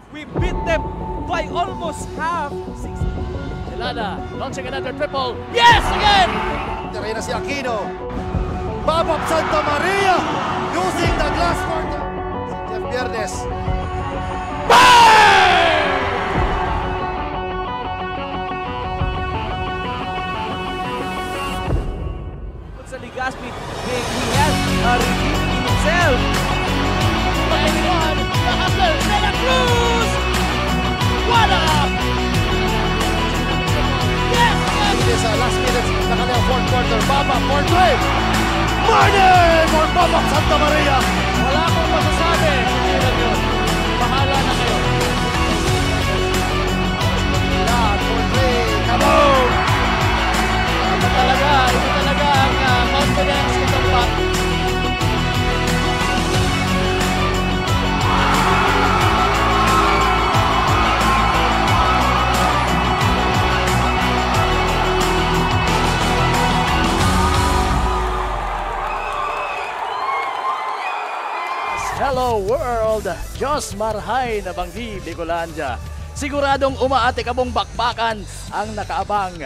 We beat them by almost half. Delana launching another triple. Yes, again! Tira na si Aquino. Babap Santa Maria using the glass court. Si Jeff Viernes. Sa Ligaspi, he has redeemed himself. The hustler, Santa Cruz! What up? Yes! It is last minutes na kanyang fourth quarter. Babap for three. Martin for Babap Santa Maria. Wala akong masasabi. Hindi lang yun. Bahala na kayo. Yan for three. Kaboom! Ito talaga ang confidence nitong bat. Hello world! Diyos marhay na banggi Bicolandia. Siguradong umaate kabong bakbakan ang nakaabang.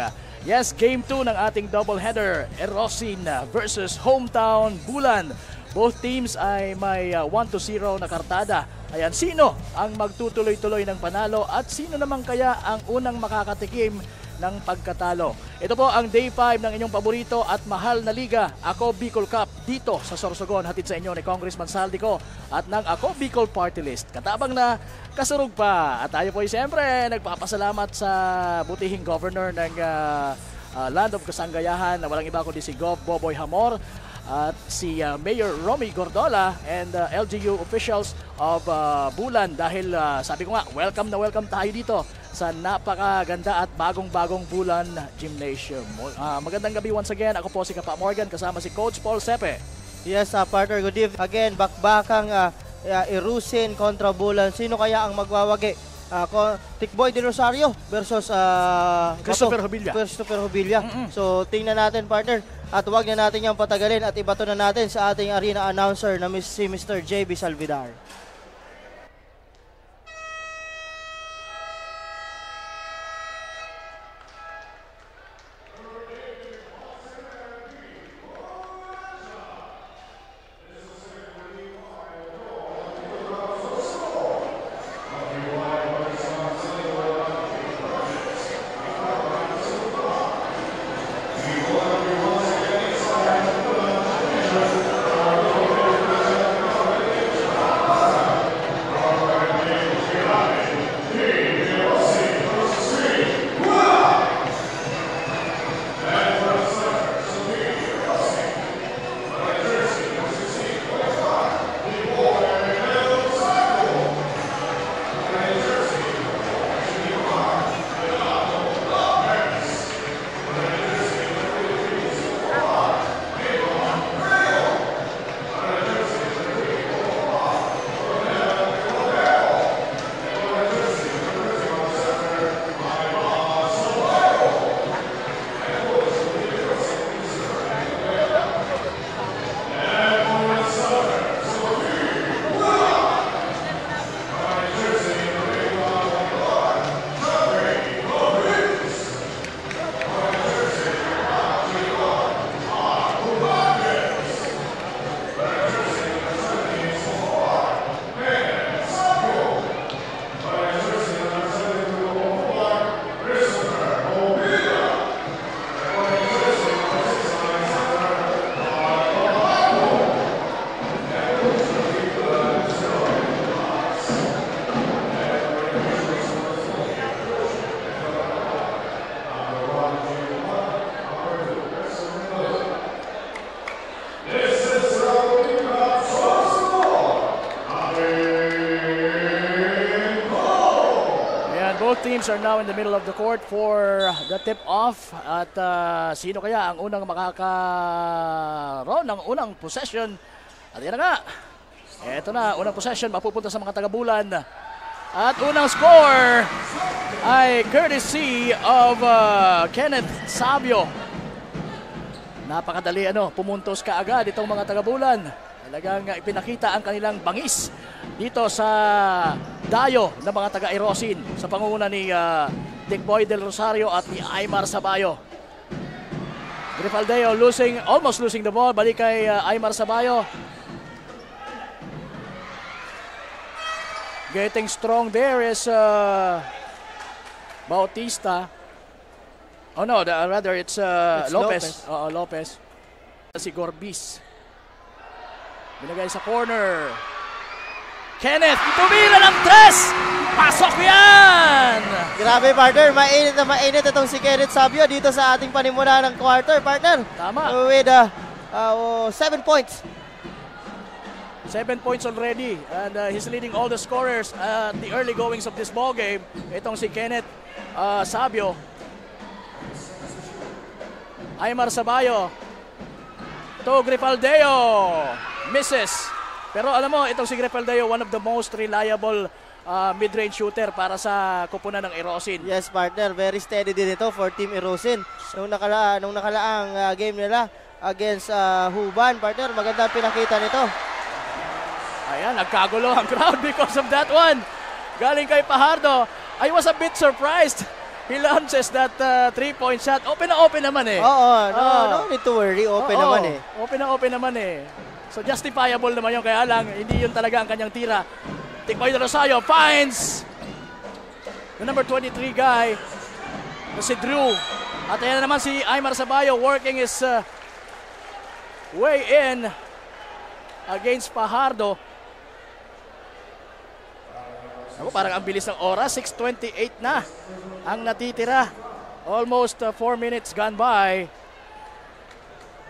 Yes, Game 2 ng ating doubleheader, Erosin versus Hometown Bulan. Both teams ay may 1-0 na kartada. Ayan, sino ang magtutuloy-tuloy ng panalo at sino naman kaya ang unang makakatikim ng pagkatalo? Ito po ang Day 5 ng inyong paborito at mahal na liga, Ako Bicol Cup, dito sa Sorsogon, hatid sa inyo ni Congressman Saldico at ng Ako Bicol Party List. Katabang na kasurug pa. At tayo po ay siyempre nagpapasalamat sa butihing governor ng Land of Kasangayahan na walang iba kundi si Gov Boboy Hamor at si Mayor Romy Gordola and LGU officials of Bulan dahil sabi ko nga, welcome na welcome tayo dito sa napakaganda at bagong-bagong Bulan Gymnasium. Magandang gabi once again. Ako po si Kapa Morgan kasama si Coach Paul Sepe. Yes, partner, good evening. Again, bakbakang Erusin kontra Bulan. Sino kaya ang magwawagi? Tikboy de Rosario versus Christopher Hobilla. Christopher Hobilla. So, tingnan natin, partner. At huwag na natin yung patagalin at ibato na natin sa ating arena announcer na si Mr. JB Salvidar. Both teams are now in the middle of the court for the tip-off. At sino kaya ang unang makakaroon ng unang possession? At yan na nga. Ito na, unang possession mapupunta sa mga taga-Bulan. At unang score ay courtesy of Kenneth Sabio. Napakadali pumuntos kaagad itong mga taga-Bulan. Talagang ipinakita ang kanilang bangis dito sa dayo ng mga taga-Erosin sa pangunguna ni Tikboy Del Rosario at ni Aimar Sabayo. Grifaldeo almost losing the ball. Balik kay Aimar Sabayo. Getting strong there is Bautista. Oh no, rather it's Lopez. Lopez. Si Gorbis. Binagay sa corner. Kenneth, tumira ng 3! Pasok yan! Grabe, partner. Mainit itong si Kenneth Sabio dito sa ating panimula ng quarter, partner. Tama. With 7 points. 7 points already. And he's leading all the scorers at the early goings of this ball game. Itong si Kenneth Sabio. Aimar Sabayo. To Grifaldeo. Misses. Pero alam mo, itong si Grifaldeo, one of the most reliable mid-range shooter para sa kupunan ng Erosin. Yes, partner. Very steady din ito for Team Erosin. Nung nakalaang game nila against Huban, partner, maganda pinakita nito. Ayan, nagkagulo ang crowd because of that one. Galing kay Fajardo. I was a bit surprised. He launches that 3-point shot. Open na open naman eh. No need to worry. Open naman eh. Open naman eh. So justifiable naman yun. Kaya lang, hindi yun talaga ang kanyang tira. Tikboy Del Rosario finds the number 23 guy, si Drew. At ayan naman si Aimar Sabayo working his way in against Fajardo. Ako, parang ang bilis ng oras. 6:28 na ang natitira. Almost 4 minutes gone by.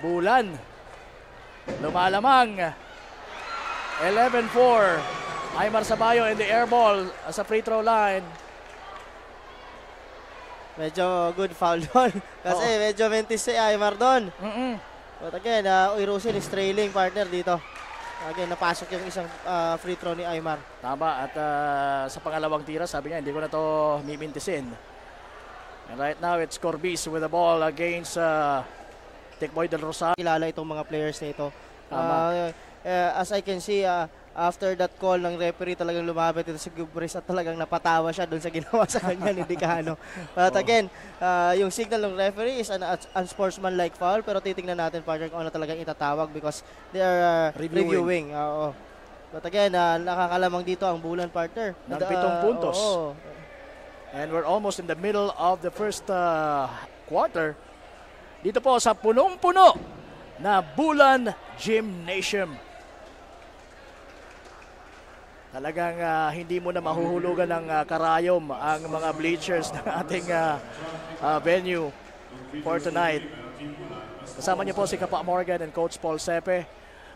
Bulan lumalamang. 11-4. Aimar Sabayo in the air ball sa free throw line. Medyo good foul doon. Kasi medyo mentis si Aimar doon. But again, Erosin is trailing, partner, dito. Again, napasok yung isang free throw ni Aimar. Tama. At sa pangalawang tira, sabi niya, hindi ko na to mimintisin. And right now, it's Corbis with the ball against Tikboy Del Rosario. Kilala itong mga players na ito. As I can see, after that call ng referee, talagang lumapit ito si Gubris at talagang napatawa siya doon sa ginawa sa kanya ni Dicano. But again, yung signal ng referee is an unsportsmanlike foul, pero titingnan natin, partner, kung ano talagang itatawag because they are reviewing. But again, nakakalamang dito ang Bulan, partner. Ng 7 puntos. And we're almost in the middle of the first quarter. Dito po sa punong-puno na Bulan Gymnasium. Talagang hindi mo na mahuhulugan ng karayom ang mga bleachers ng ating venue for tonight. Kasama niyo po si Kapa Morgan and Coach Paul Sepe.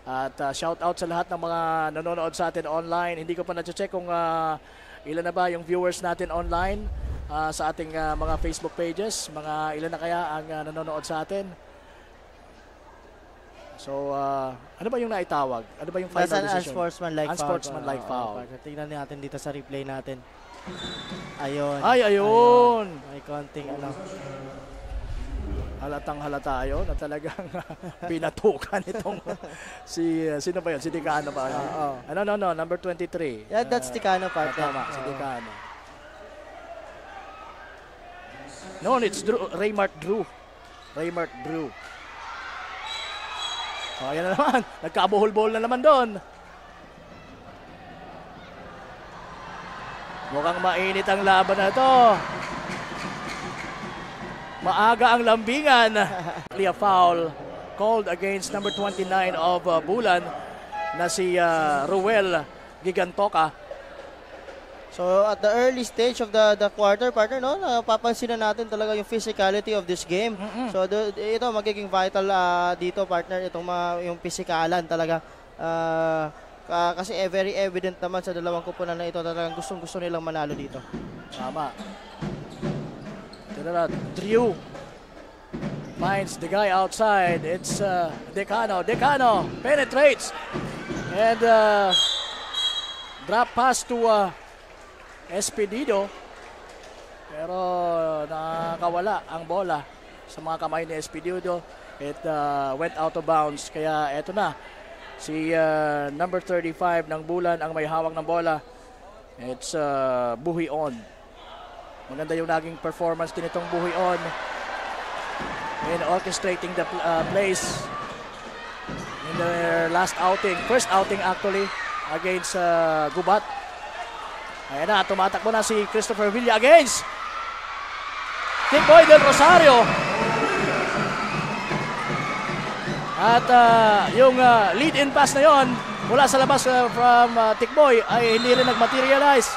At shout out sa lahat ng mga nanonood sa atin online. Hindi ko pa na-check kung ilan na ba yung viewers natin online sa ating mga Facebook pages. Ilan na kaya ang nanonood sa atin. So, ano ba yung naitawag? Ano ba yung final decision? Unsportsmanlike foul. Tingnan natin dito sa replay natin. Ayun. Ayun. May konting Halatang halata yun na talagang pinatukan itong sino ba yun? Si Dicano ba? No, number 23. Yeah, that's Dicano, partner. Tama, si Dicano. No, it's Raymart Drew. Ayan na naman. Nagkabuhol-buhol na naman doon. Mukhang mainit ang laban na ito. Maaga ang lambingan. A foul called against number 29 of Bulan na si Ruel Gigantoka. So at the early stage of the quarter, partner, no, napapansin na natin talaga yung physicality of this game. So ito magiging vital dito, partner, itong yung physikalan talaga. Kasi very evident naman sa dalawang kupunan na ito, talagang gustong-gusto nilang manalo dito. Tama. Drew finds the guy outside. It's Dicano. Dicano penetrates and drop pass to Espedido, pero nakawala ang bola sa mga kamay ni Espedido. It went out of bounds, kaya eto na Si number 35 ng Bulan ang may hawak ng bola. It's Buhi On. Maganda yung naging performance din itong Buhi On in orchestrating the plays in their last outing. First outing actually against Gubat. Ayan na, tumatakbo na si Christopher Villa against Tikboy del Rosario. At yung lead-in pass na yon mula sa labas from Tikboy ay hindi rin nag-materialize.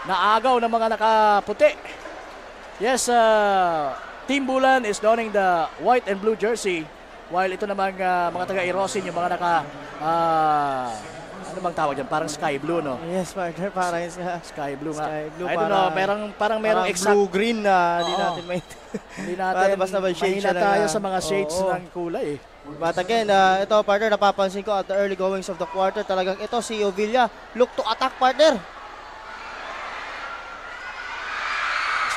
Naagaw ng mga nakaputi. Yes, Team Bulan is donning the white and blue jersey while ito namang mga taga-Erosin, yung mga ano bang tawag dyan? Parang sky blue, no? Yes, partner, parang sky blue nga. Sky blue, I don't know, parang merong exact blue-green na hindi natin may... Hindi natin, basta ba shade mahina siya tayo na, sa mga shades oo, ng kulay eh. But again, ito partner, napapansin ko at the early goings of the quarter, talagang ito si Ovilla, look to attack partner.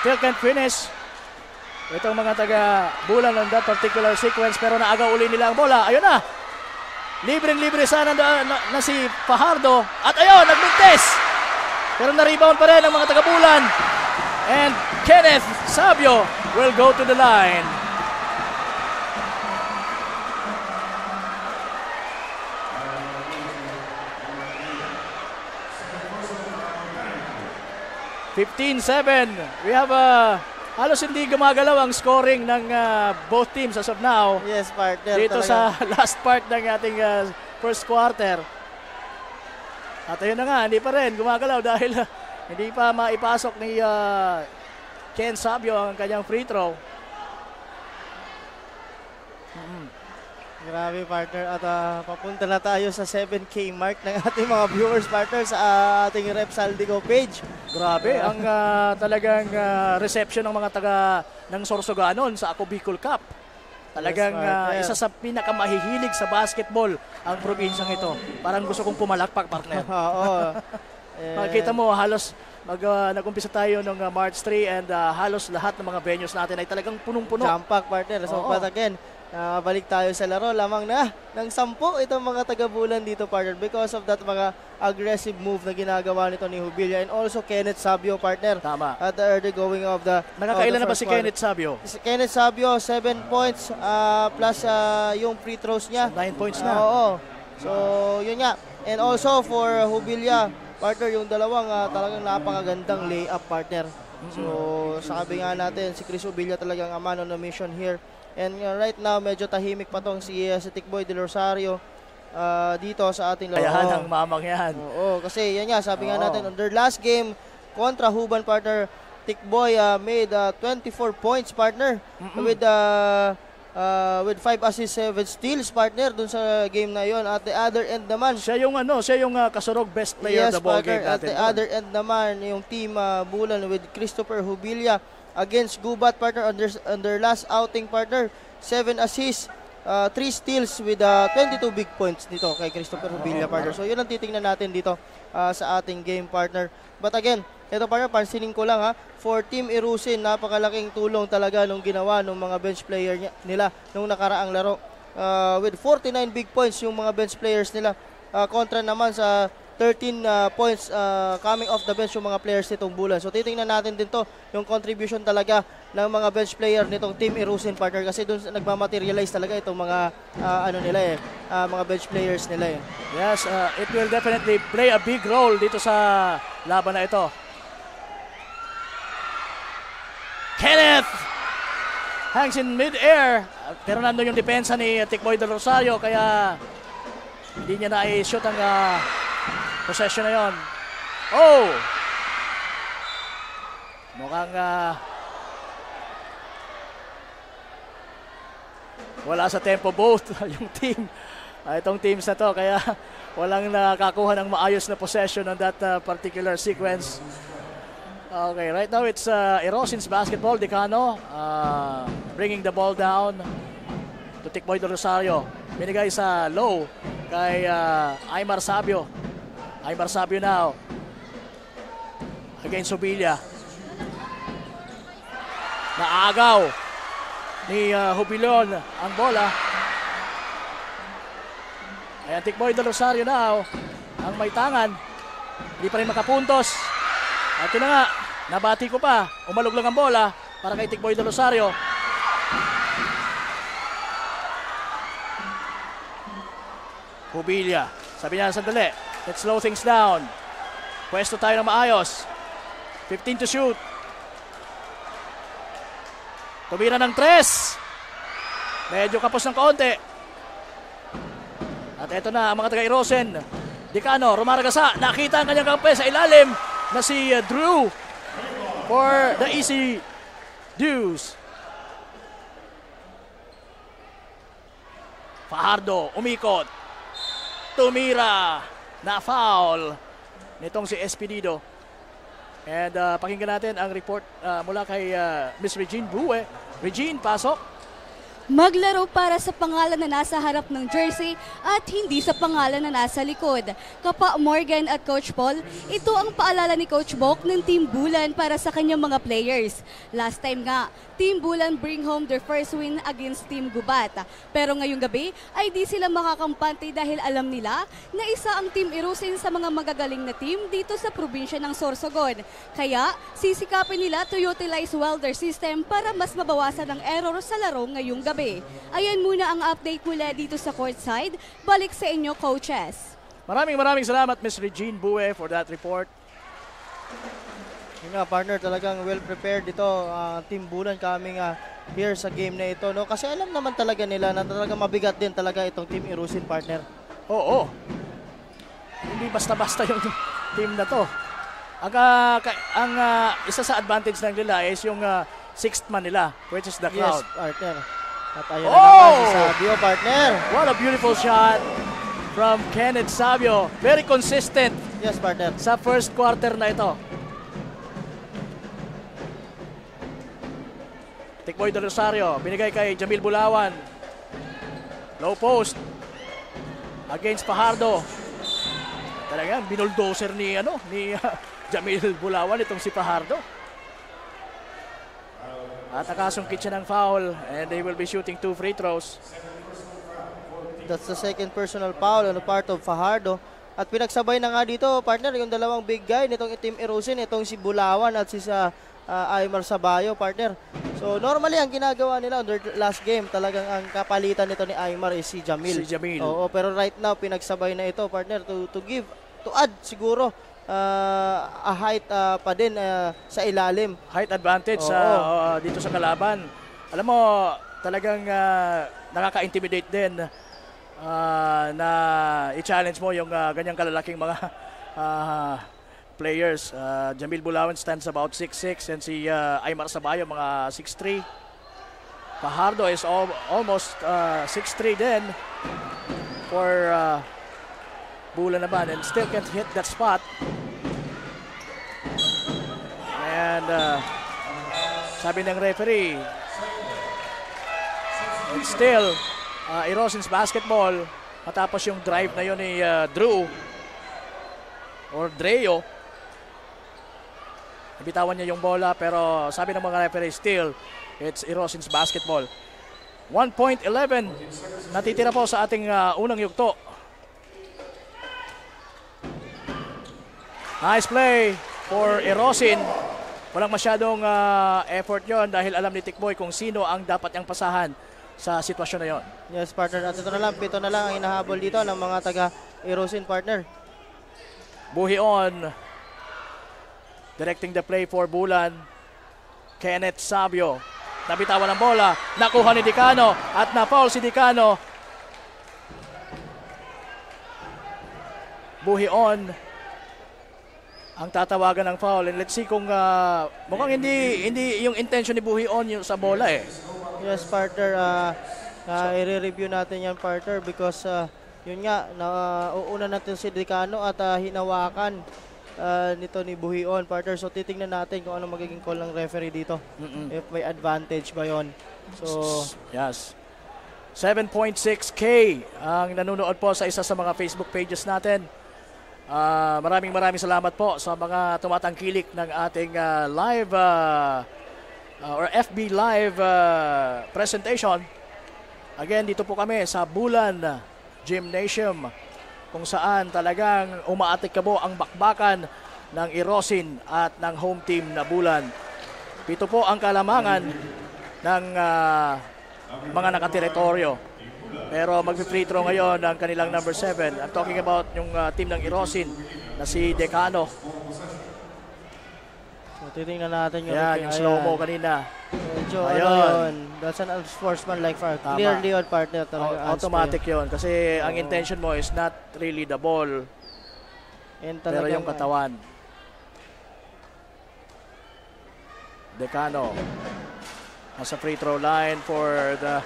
Still can't finish. Itong mga taga-Bulan on that particular sequence, pero naagaw uli nila ang bola. Ayun na. Libreng-libre sana na si Fajardo. At ayun, nagmintes. Pero na-rebound pa rin ang mga taga-Bulan. And Kenneth Sabio will go to the line. We have halos hindi gumagalaw ang scoring ng both teams as of now. Yes, partner. Dito talaga. sa last part ng ating first quarter. At ayun na nga, hindi pa rin gumagalaw dahil hindi pa maipasok ni Ken Sabio ang kanyang free throw. Grabe partner, at papunta na tayo sa 7K mark ng ating mga viewers partner sa ating Rep Saldico page. Grabe ang talagang reception ng mga taga ng Sorsoganon sa Ako Bicol Cup. Talagang isa sa pinakamahihilig sa basketball ang probinsyang ito. Parang gusto kong pumalakpak, partner. Oo. Makikita mo halos nag-umpisa tayo noong March 3 and halos lahat ng mga venues natin ay talagang punong-puno. Jump pack partner. So but again, balik tayo sa laro, lamang na ng 10 itong mga taga-Bulan dito partner because of that mga aggressive move na ginagawa nito ni Hubilla and also Kenneth Sabio partner. Tama. At the early going of the Nakakailan na ba si Kenneth Sabio? Si Kenneth Sabio 7 points plus yung free throws niya. 9 points na. Oo. So yun nga. And also for Hubilla partner, yung dalawang talagang napakagandang layup partner. So sabi nga natin si Chris Hubilla talagang a man on a mission here. And right now, medyo tahimik pa tong si Tikboy del Rosario dito sa ating laro. Kayahan ang mamang yan. Oo, kasi yan nga, sabi nga natin, on their last game kontra Huban partner, Tikboy made 24 points partner with 5 assists, 7 steals partner dun sa game na yon. At the other end naman, Siya yung kasurog best player of the ball game natin. At the other end naman, yung team Bulan with Christopher Hubilla against Gubat partner on their last outing partner, 7 assists, 3 steals with 22 big points dito kay Christopher Hubilla partner. So yun ang titingnan natin dito sa ating game partner. But again, ito partner, pansinin ko lang for Team Erusin, napakalaking tulong talaga nung ginawa ng mga bench player nila nung nakaraang laro. With 49 big points yung mga bench players nila, kontra naman sa 13 points coming off the bench yung mga players nitong Bulan. So titingnan natin din to, yung contribution talaga ng mga bench player nitong Team Erusin partner, kasi doon nagmamaterialize talaga itong mga mga bench players nila eh. Yes, it will definitely play a big role dito sa laban na ito. Kenneth hangs in mid-air, pero nandun yung depensa ni Tikboy del Rosario, kaya hindi niya na i-shoot ang possession na yon. Oh! Mukhang wala sa tempo both yung team. Itong teams na to, kaya walang nakakuha ng maayos na possession on that particular sequence. Okay, right now it's Erosin's basketball. Decano bringing the ball down to Tikboy del Rosario. Binigay sa low kay Aymar Sabio. Aymar Sabio now against Hubilla. Naagaw ni Hubilon ang bola. Ayan Ayan, Tikboy Del Rosario now ang may tangan. Hindi pa rin makapuntos. At yun na nga, nabati ko pa. Umalog lang ang bola para kay Tikboy Del Rosario. Hubilia. Sabi niya, sandali. Let's slow things down. Pwesto tayo ng maayos. 15 to shoot. Tumira ng 3. Medyo kapos ng kaunti. At eto na ang mga taga-Irosin. Dicano, rumaragasa. Nakita ang kanyang kampe sa ilalim na si Drew for the easy Deuce. Fajardo, umikot. Tumira. Na foul nitong si Espinido. And pakinggan natin ang report mula kay Miss Regine Bue. Regine, pasok. Maglaro para sa pangalan na nasa harap ng jersey at hindi sa pangalan na nasa likod. Kapa Morgan at Coach Paul, ito ang paalala ni Coach Bok ng Team Bulan para sa kanyang mga players. Last time nga, Team Bulan bring home their first win against Team Gubat. Pero ngayong gabi ay di sila makakampante dahil alam nila na isa ang Team Irusin sa mga magagaling na team dito sa probinsya ng Sorsogon. Kaya sisikapin nila to utilize well their system para mas mabawasan ang error sa laro ngayong gabi. Ayan muna ang update mula dito sa courtside. Balik sa inyo, coaches. Maraming salamat, Miss Regine Bue, for that report. Yun nga, partner, talagang well prepared dito. Team Bulan coming here sa game na ito. No? Kasi alam naman talaga nila na talaga mabigat din talaga itong Team Irusin, partner. Oo. Hindi basta-basta yung team na to. Ang isa sa advantage ng nila is yung sixth man nila, which is the crowd. Yes, partner. At ayun na naman si Sabio, partner. What a beautiful shot from Kenneth Sabio. Very consistent. Yes, partner. Sa first quarter na ito. Tikboy Del Rosario, binigay kay Jamil Bulawan. Low post. Against Fajardo. Talagang binuldoser ni Jamil Bulawan itong si Fajardo. At nakasungkit siya ng foul and they will be shooting 2 free throws. That's the second personal foul on the part of Fajardo. At pinagsabay na nga dito, partner, yung dalawang big guy nitong Team Irusin, itong si Bulawan at si Aymar Sabayo, partner. So normally ang ginagawa nila on their last game, talagang ang kapalitan nito ni Aymar is si Jamil. Si Jamil. Oo, pero right now pinagsabay na ito, partner, to add siguro a height pa din sa ilalim. Height advantage dito sa kalaban. Alam mo, talagang nakaka-intimidate din na i-challenge mo yung ganyang kalalaking mga players. Jamil Bulawan stands about 6'6" and si Aymar Sabayo mga 6'3". Fajardo is almost 6'3" din for Bulan naman and still can't hit that spot. And sabi ng referee, it's still Irosin's basketball matapos yung drive na yun ni Drew or Dreo. Nabitawan niya yung bola pero sabi ng mga referee still it's Irosin's basketball. 1.11 natitira po sa ating unang yugto. Nice play for Irosin. Walang masyadong effort yon dahil alam ni Tikboy kung sino ang dapat niyang pasahan sa sitwasyon na yon. Yes, partner. At ito na lang, 7 na lang ang hinahabol dito ng mga taga-Irosin, partner. Buhion directing the play for Bulan. Kenneth Sabio. Nabitawan ng bola. Nakuha ni Dicano at na-foul si Dicano. Buhion ang tatawagan ng foul. And let's see kung mukhang hindi yung intention ni Buhion yung sa bola eh. Yes, partner. I-review natin yan, partner, because yun nga, uuna natin si Dicano at hinawakan nito ni Buhion, partner. So titingnan natin kung ano magiging call ng referee dito. If may advantage ba yun. So, yes. 7.6K ang nanonood po sa isa sa mga Facebook pages natin. Maraming salamat po sa mga tumatangkilik ng ating live or FB live presentation. Again, dito po kami sa Bulan Gymnasium kung saan talagang umaatikabo ang bakbakan ng Irosin at ng home team na Bulan. 7 po ang kalamangan ng mga nakateritoryo. Pero mag-free throw ngayon ang kanilang number 7. I'm talking about yung team ng Irosin na si Decano. So, titingnan natin yung Yan, yung slow-mo kanina. Medyo Ayun. ano yun. That's an unsportsmanlike foul. Tama. Clearly on partner talaga. Automatic yon kasi ang intention mo is not really the ball, And pero yung katawan. Decano nasa free throw line for the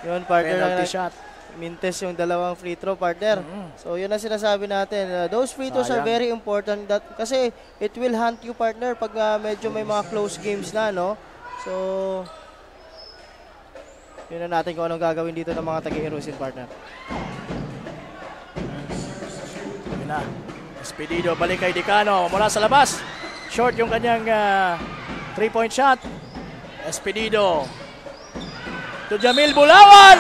yun, partner penalty lang. shot. Mintes yung dalawang free throw, partner. So, yun ang sinasabi natin. Those free throws are Sayang. very important kasi it will hunt you, partner, pag medyo may mga close games na, no? So, yun na natin kung anong gagawin dito ng mga taga-Irosin, partner. Yun na. Espedido balik kay Decano mula sa labas. Short yung kanyang 3-point shot. Espedido to Jamil Bulawan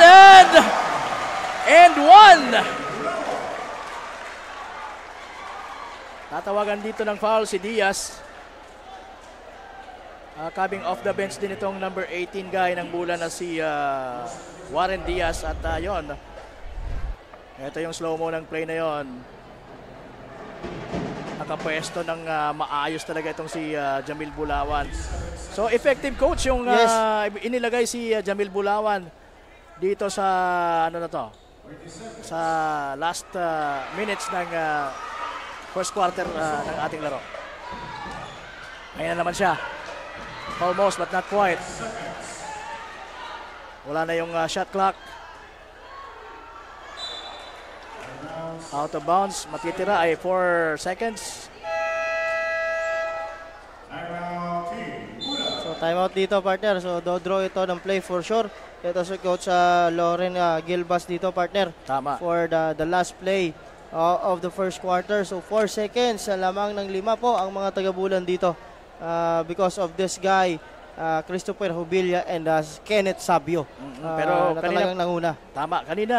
and one. Tatawagan dito ng foul si Diaz. Coming off the bench din itong number 18 guy ng Bulan na si Warren Diaz. At yon, ito yung slow-mo ng play na yon. Nakapwesto ng maayos talaga itong si Jamil Bulawan. So effective coach yung inilagay si Jamil Bulawan dito sa ano na to, sa last minutes ng first quarter ng ating laro. Ayan na naman siya. Almost but not quite. Wala na yung shot clock. Out of bounds. Matitira ay 4 seconds. So, timeout dito, partner. So, do-draw ito ng play for sure. Ito si Coach Lauren Gilbas dito, partner. Tama. For the last play of the first quarter. So, 4 seconds. Lamang ng 5 po ang mga taga-Bulan dito. Because of this guy, Christopher Hubilla and Kenneth Sabio. Pero na talagang nanguna. Tama. Kanina,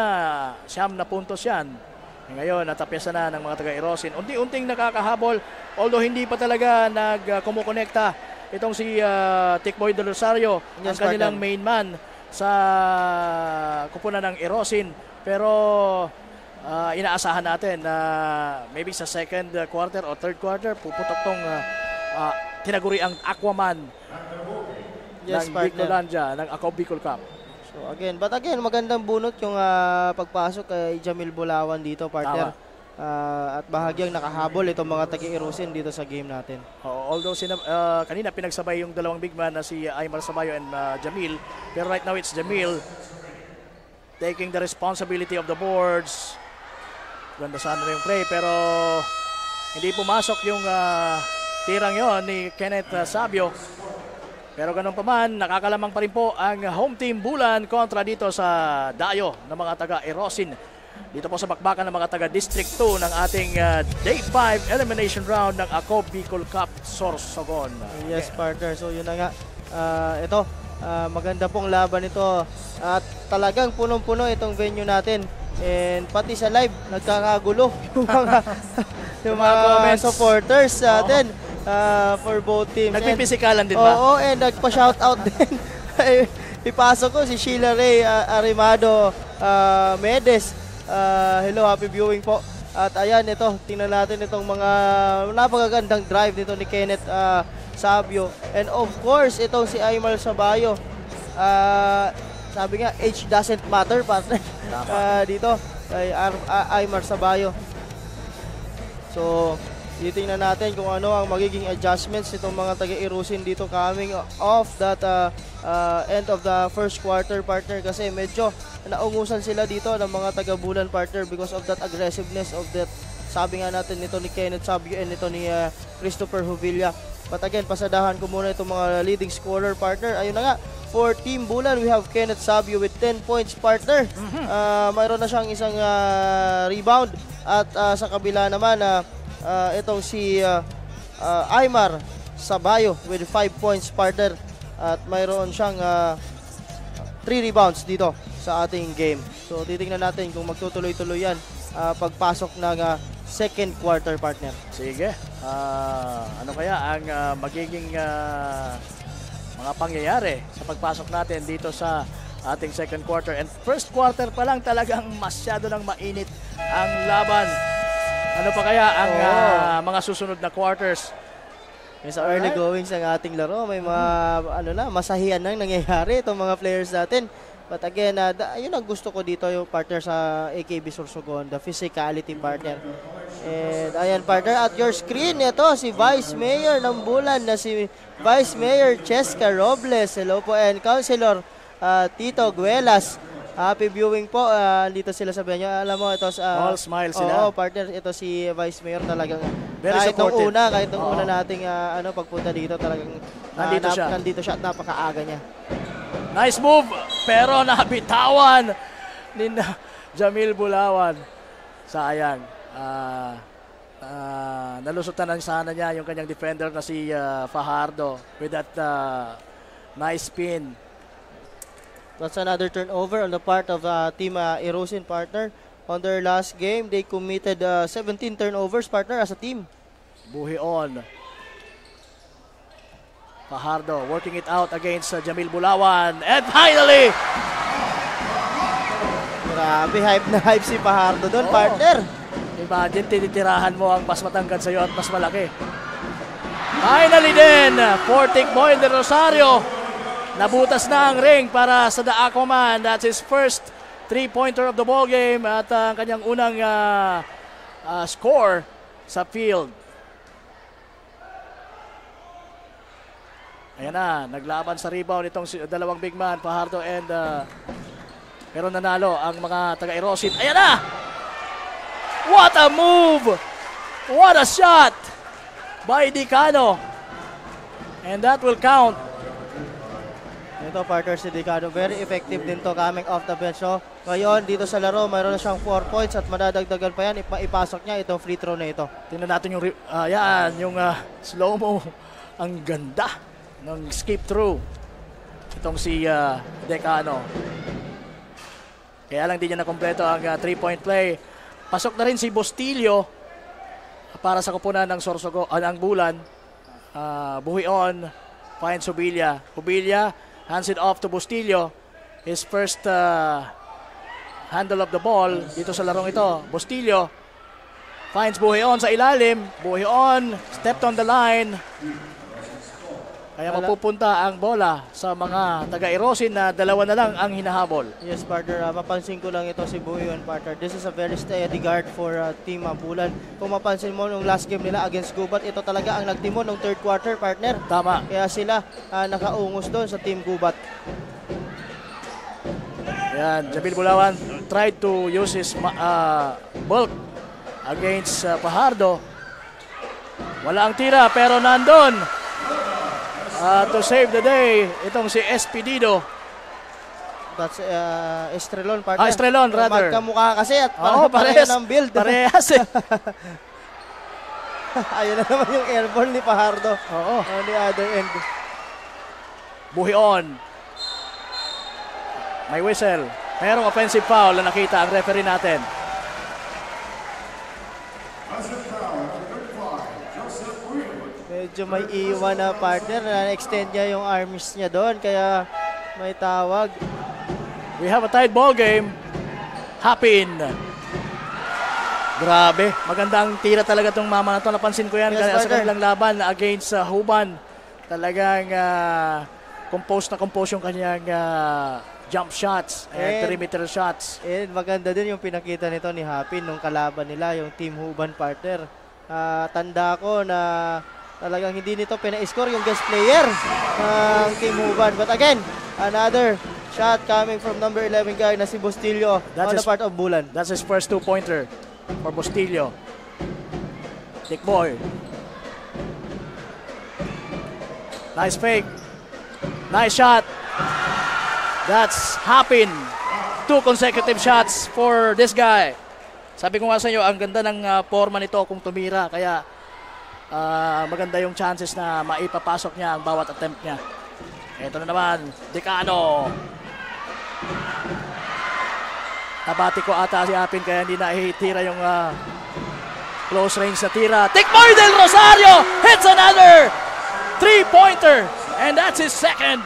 9 na puntos yan. Ngayon, natapyasan na ng mga taga-Irosin. Unti-unting nakakahabol, although hindi pa talaga kumukonekta itong si Tikboy de Rosario, ang kanilang main man sa kupunan ng Irosin. Pero inaasahan natin na maybe sa second quarter o third quarter, puputok tong tinaguri ang Aquaman ng Bicolandia, ng Acop Bicol Cup. So again, magandang bunot yung pagpasok kay Jamil Bulawan dito, partner. At bahagyang nakahabol itong mga taga-Irosin dito sa game natin. Although kanina pinagsabay yung dalawang big man na si Aymar Sabayo and Jamil, pero right now it's Jamil taking the responsibility of the boards. Ganda sana na yung play, pero hindi pumasok yung tirang yon ni Kenneth Sabio. Pero ganun pa man, nakakalamang pa rin po ang home team Bulan kontra dito sa dayo ng mga taga-Irosin. Dito po sa bakbakan ng mga taga-District 2 ng ating Day 5 elimination round ng Acop Bicol Cup Sorsogon. Yes, partner. So yun na nga. Ito, maganda pong laban ito. At talagang punong-puno itong venue natin. And pati sa live, nagkakagulo yung mga supporters natin. For both teams. Nagpipisikalan din ba? Oo, and nagpa-shoutout din. Ipasok ko si Sheila Ray Arimado Medes. Hello, happy viewing po. At ayan, ito, tingnan natin itong mga napakagandang drive nito ni Kenneth Sabio. And of course, itong si Aymar Sabayo. Sabi nga, age doesn't matter, partner. Dito, kay Aymar Sabayo. So, titingnan natin kung ano ang magiging adjustments nitong mga taga-Irosin dito coming off that end of the first quarter, partner, kasi medyo naungusan sila dito ng mga taga-Bulan, partner, because of that aggressiveness of that, sabi nga natin nito ni Kenneth Sabio and nito ni Christopher Hubilla. But again, pasadahan ko muna itong mga leading scorer, partner. Ayun na nga, for Team Bulan, we have Kenneth Sabio with 10 points, partner. Mayroon na siyang isang rebound. At sa kabila naman, itong si Aymar Sabayo with 5 points, partner. At mayroon siyang 3 rebounds dito sa ating game. So titingnan natin kung magtutuloy-tuloy yan pagpasok ng second quarter, partner. Sige. Ano kaya ang magiging mga pangyayari sa pagpasok natin dito sa ating second quarter? And first quarter pa lang talagang masyado nang mainit ang laban. Ano pa kaya ang mga susunod na quarters? Sa early goings ng ating laro, may mga masahihan nang nangyayari itong mga players natin. But again, yun ang gusto ko dito yung partner sa AKB Sorsogon, the physicality, partner. And ayan, partner, at your screen, ito si Vice Mayor ng Bulan na si Vice Mayor Cheska Robles. Hello po, and Councilor Tito Guelas. Happy viewing po. Dito sila sa venue. Alam mo, ito all smile sila. Oo, partner, ito si Vice Mayor talagang very supportive. Kahit nung una nating pagpunta dito, talagang nandito siya at napakaaga niya. Nice move, pero nabitawan ni Jamil Bulawan. Sayang. Nalusutan lang sana niya yung kanyang defender na si Fajardo with that nice spin. That's another turnover on the part of Team Erosin, partner. On their last game, they committed 17 turnovers, partner, as a team. Buhi on. Fajardo working it out against Jamil Bulawan. And finally! Grabe, hype na hype si Fajardo doon, partner. Imagine, tinitirahan mo ang mas matangkad sa'yo at mas malaki. Finally din, Fortic Boy de Rosario. Nabutas na ang ring para sa The Aquaman. That's his first 3-pointer of the ball game at ang kanyang unang score sa field. Ayan na, naglaban sa rebound itong dalawang big man, Fajardo and pero nanalo ang mga taga-Erosin. Ayan na! What a move! What a shot by Dicano. And that will count. Ito, partner, si Dicano, very effective din to coming off the bench. So, ngayon, dito sa laro, mayroon na siyang 4 points at madadagdagan pa yan. Ipasok niya itong free throw na ito. Tingnan natin yung slow-mo. Ang ganda ng skip through. Itong si Dicano. Kaya lang di niya nakompleto ang 3-point play. Pasok na rin si Bustillo para sa kupunan ng Sorsogon, ang Bulan. Buhi on, finds Hubilia. Hubilia hands it off to Bustillo. His first handle of the ball dito sa larong ito. Bustillo finds Buhion sa ilalim. Buhion stepped on the line. Kaya mapupunta ang bola sa mga taga-Erosin na dalawa na lang ang hinahabol. Yes, partner. Mapansin ko lang ito si Buhion, partner. This is a very steady guard for Team Bulan. Kung mapansin mo nung last game nila against Gubat, ito talaga ang nagtimon ng third quarter, partner. Tama. Kaya sila nakaungos doon sa Team Gubat. Yan, Jamil Bulawan tried to use his bulk against Fajardo. Wala ang tira pero nandun. To save the day, itong si Espedido. That's Estrelon, partner. Estrelon, rather. Magkamukha kasi at parehas ng build. Parehas eh. Ayun na naman yung airball ni Fajardo. Oo. On the other end. Buhion. May whistle. Mayroong offensive foul na nakita ang referee natin. Medyo may iwan na, partner. Na-extend niya yung arms niya doon. Kaya may tawag. We have a tied ball game. Hapin. Grabe. Magandang tira talaga itong mama na ito. Napansin ko yan sa kanilang laban against Huban. Talagang compose yung kanyang jump shots and perimeter shots. And maganda din yung pinakita nito ni Hapin nung kalaban nila, yung Team Huban, partner. Tanda ko na talagang hindi nito pina-score yung guest player ng Team Huban. But again, another shot coming from number 11 guy na si Bustillo on the part of Bulan. That's his first 2-pointer for Bustillo. Dick Boy. Nice fake. Nice shot. That's Hapin. 2 consecutive shots for this guy. Sabi ko nga sa inyo, ang ganda ng forma nito kung tumira. Kaya maganda yung chances na maipapasok niya ang bawat attempt niya. Ito na naman, Dicano. Nabati ko ata si Apin kaya hindi naihitira yung close range na tira. Tikboy del Rosario hits another 3-pointer and that's his second.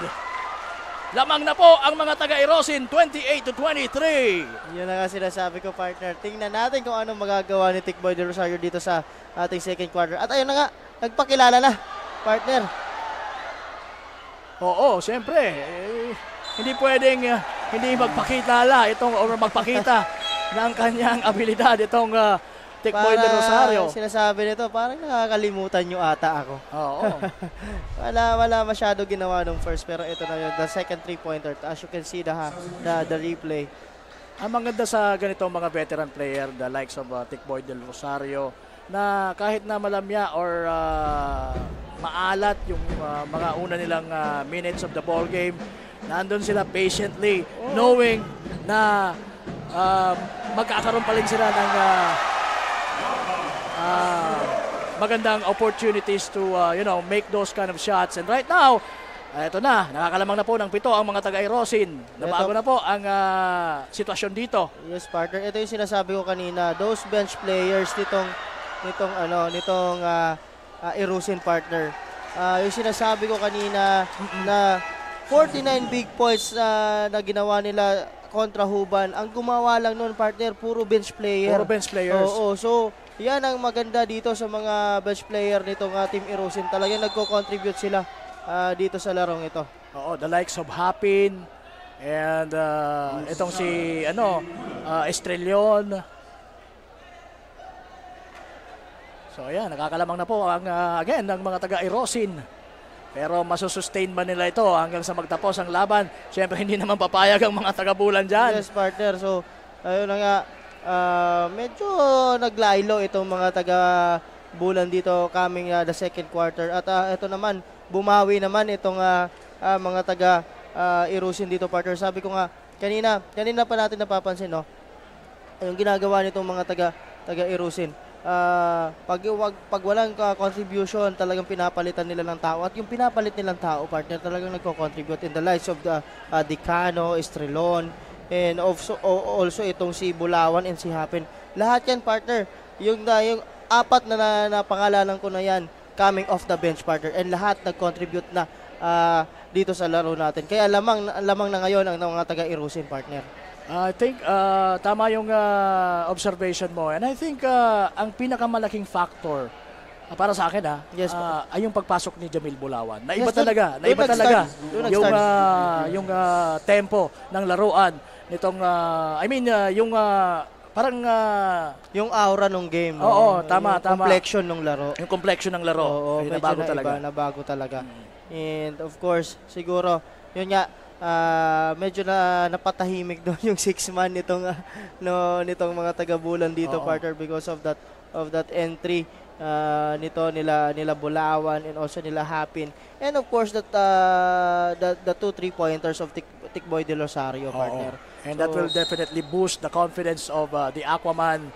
Lamang na po ang mga taga-Erosin, 28-23. Yun na nga sinasabi ko, partner. Tingnan natin kung anong magagawa ni Tikboy del Rosario dito sa ating second quarter. At ayun na nga, nagpakilala na, partner. Oo, siyempre. Hindi pwedeng hindi magpakilala itong or magpakita ng kanyang abilidad itong Tikboy del Rosario. Sinasabi nito, parang nakakalimutan nyo ata ako. Oo. wala masyado ginawa nung first, pero ito na yun, the second 3-pointer. As you can see the replay. Ang maganda sa ganitong mga veteran player, the likes of Tikboy del Rosario, na kahit na malamya or maalat yung mga una nilang minutes of the ball game, nandun sila patiently, knowing na magkakaroon pa rin sila ng magandang opportunities to make those kind of shots. And right now, ito na, nakakalamang na po ng 7 ang mga taga-Erosin. Nabago na po ang sitwasyon dito. Yes, partner. Ito yung sinasabi ko kanina. Those bench players nitong Erosin, partner. Yung sinasabi ko kanina na 49 big points na ginawa nila kontra Huban. Ang gumawa lang noon, partner, puro bench player. Puro bench players. Oo, so yan ang maganda dito sa mga bench player nitong Team Erosin. Talagang nagko-contribute sila dito sa larong ito. Oo, the likes of Hapin and itong si Estrellon. So ayan, nakakalamang na po ang again ng mga taga-Erosin. Pero masusustain ba nila ito hanggang sa magtapos ang laban? Siyempre hindi naman papayag ang mga taga-Bulan dyan. Yes, partner. So ayun na nga, medyo naglaylo itong mga taga-Bulan dito coming the second quarter. At ito naman, bumawi naman itong mga taga-Erosin dito, partner. Sabi ko nga, kanina pa natin napapansin, no? Yung ginagawa nitong mga taga-Erosin. Pag walang contribution, talagang pinapalitan nila ng tao. At yung pinapalit nilang tao, partner, talagang nagko-contribute in the lives of the Dicano, Estrellon, and also itong si Bulawan and si Hapin. Lahat yan, partner. Yung 4 na pangalanan ko na yan, coming off the bench, partner. And lahat nag-contribute na dito sa laro natin. Kaya lamang na ngayon ang mga taga-Erosin, partner. I think tama yung observation mo. And I think ang pinakamalaking factor para sa akin yes, ay yung pagpasok ni Jamil Bulawan. Naiba yes, talaga yung tempo ng laruan nitong yung aura ng game. Oo, tama. Complexion ng laro. Yung complexion ng laro. Oo, medyo nabago talaga. And of course, siguro yun nga, medyo napatahimik doon yung 6-man nitong mga taga-Bulan dito, partner, because of that entry nila Bulawan and also nila Hapin, and of course the 2 3-pointers of Tikboy del Rosario, partner. And that will definitely boost the confidence of the Aquaman.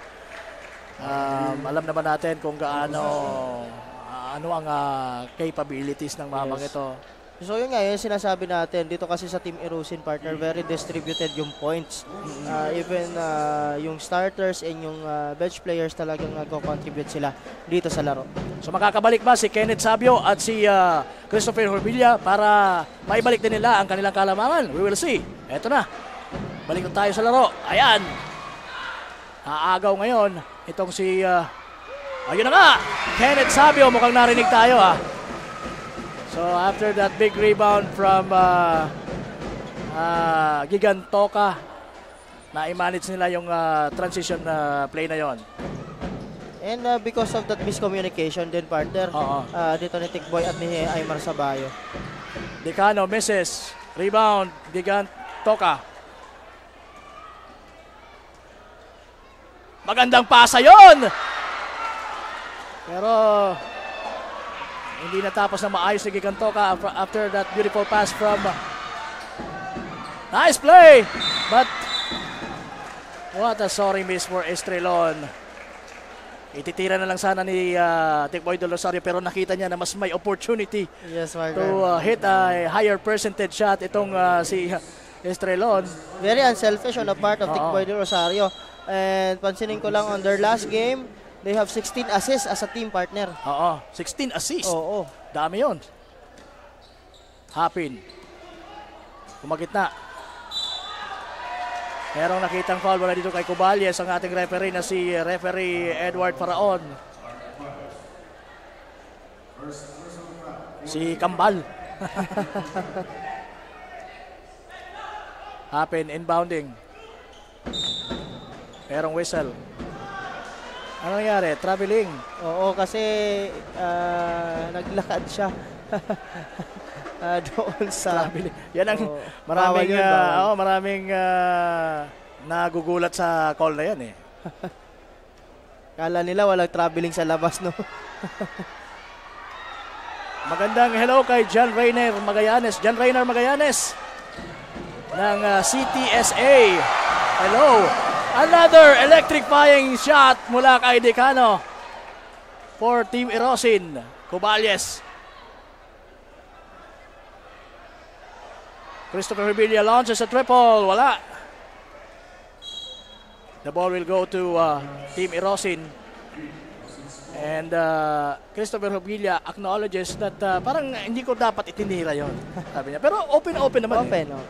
Alam naman natin kung ano ang capabilities ng mamang ito. So yun nga, yung sinasabi natin, dito kasi sa Team Erosin, partner, very distributed yung points. Even yung starters and yung bench players talagang nagko-contribute sila dito sa laro. So makakabalik ba si Kenneth Sabio at si Christopher Horvilla para maibalik din nila ang kanilang kalamangan? We will see. Eto na. Balik na tayo sa laro. Ayan. Aagaw ngayon itong si ayun na nga. Kenneth Sabio, mukhang narinig tayo So after that big rebound from Gigantoka, na-manage nila yung transition play na yon. And because of that miscommunication din, partner, dito ni Tikboy at ni Aymar Sabayo. Dicano misses. Rebound, Gigantoka. Magandang pasa yon! Pero hindi natapos na maayos si Gigantoka after that beautiful pass from nice play, but what a sorry miss for Estrellon. Ititira na lang sana ni Tikboy del Rosario, pero nakita niya na mas may opportunity yes, to hit a higher percentage shot itong si Estrelon. Very unselfish on the part of Oo. Tikboy de Rosario. And pansinin ko lang on their last game, they have 16 assists as a team partner. Oo, 16 assists. Oo. Dami yun. Hapin. Kumagitna. Merong nakitang foul wala dito kay Cuballes, ang ating referee na si referee Edward Faraon. Si Kambal. Hapin, inbounding. Merong whistle. Ano nangyari? Traveling. Oo, kasi naglakad siya. Doon sa... Yan ang Oo. maraming Bawal yun, bawal. maraming nagugulat sa call na yan eh. Kala nila walang traveling sa labas, no? Magandang hello kay John Rainer Magallanes. John Rainer Magallanes ng CTSA. Hello. Another electrifying shot mula kay Decano for Team Erosin. Cuballes. Christopher Revilla launches a triple. Wala. The ball will go to Team Erosin. And Christopher Revilla acknowledges that parang hindi ko dapat itinira yon. Sabi niya. Pero open naman. Open. Oo.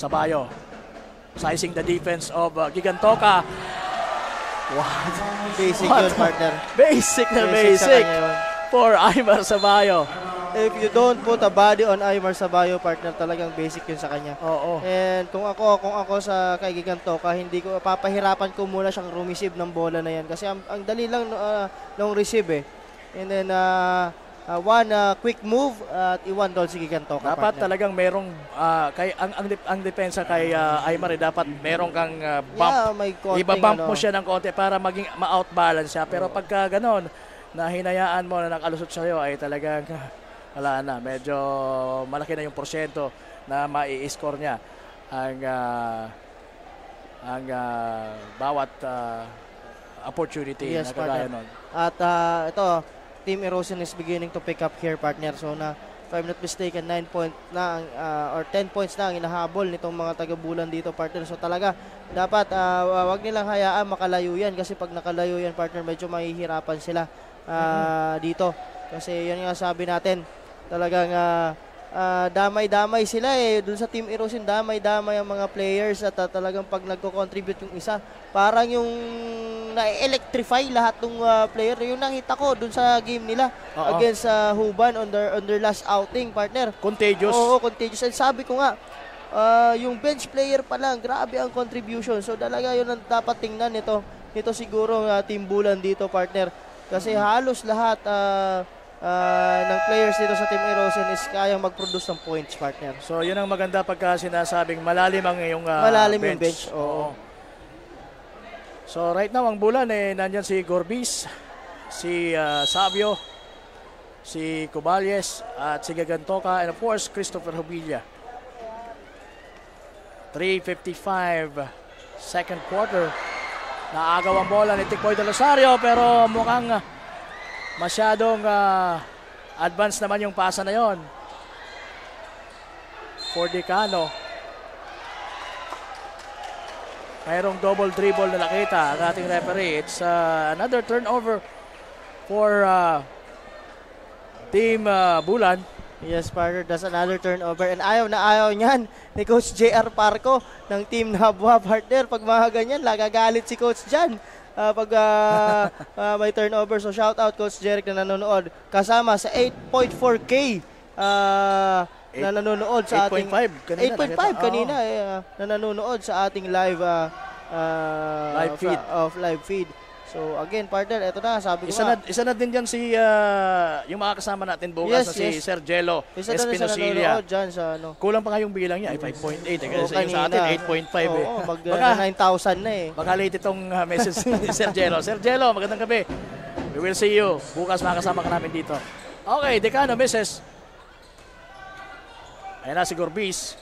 Sabayo. Sizing the defense of Gigantoka. What? Basic What? yun, partner. Basic na Sa basic kanya yun. for Aymar Sabayo. If you don't put a body on Aymar Sabayo, partner, talagang basic yun sa kanya. Oo. And kung ako sa kay Gigantoka, hindi ko papahirapan ko muna siyang rumisib ng bola na yan kasi ang dali lang nung receive eh. And then one quick move at iwan doon si Gigantoka. Dapat partner. talagang merong kay ang depensa kay Aymar dapat merong kang bump. Yeah, may konting Ibabump mo siya ng konti para maging ma-outbalance siya. Pero pagka ganon, na hinayaan mo na nakalusot sa'yo ay talagang wala na. Medyo malaki na yung porsyento na mai-score niya ang bawat opportunity Yes, na kagaya partner. nun. At ito, Team Erosion is beginning to pick up here, partner. So na, if I'm not mistaken, 9 point na or 10 points na ang inahabol nitong mga taga-Bulan dito, partner. So talaga, dapat wag nilang hayaan makalayo yan kasi pag nakalayo yan, partner, medyo mahihirapan sila dito. Kasi yun nga sabi natin, talagang damay-damay sila eh. Doon sa Team Erosion, damay-damay ang mga players at talagang pag nagko-contribute yung isa, parang yung na-electrify lahat ng player. Yung nakita ko doon sa game nila against Huban on their last outing, partner. Contagious. Oo, contagious. And sabi ko nga, yung bench player pa lang, grabe ang contribution. So talaga yun ang dapat tingnan nito siguro Team Bulan dito, partner. Kasi halos lahat ng players dito sa Team Erosion is kayang mag-produce ng points, partner. So yun ang maganda pagka sinasabing malalim ang iyong Malalim bench. yung bench. Oo. So right now ang Bulan nandyan si Gorbis, si Savio, si Cuballes at si Gigantoka and of course Christopher Revilla. 3:55 second quarter. Naagaw ang bola ni Tikboy de Rosario pero mukhang masyadong advance naman yung pasa na yon for Decano. Mayroong double dribble na nakita ang ating referee. It's another turnover for Team Bulan. Yes, partner, that's another turnover. And ayaw na ayaw niyan ni Coach JR Parco ng Team Nabwa, partner. Pag mga ganyan, lagagalit si Coach Jan pag may turnover. So shout out Coach Jeric na nanonood. Kasama sa 8.4K na nanonood sa ating 8.5 kanina. 8.5 kanina na nanonood sa ating live live feed. So again, partner, eto na, sabi ko Isa na din dyan si yung mga kasama natin bukas na si Sir Jello isa na sa nanonood dyan sa ano. Kulang pa nga yung bilang niya, 5.8. Kasi sa atin, 8.5 Oo, mag 9,000 na eh. Baka late itong message ni Sir Jello. Sir Jello, magandang gabi. We will see you. Bukas makasama ka namin dito. Okay, Decano misses. Ayan na si Gorbis.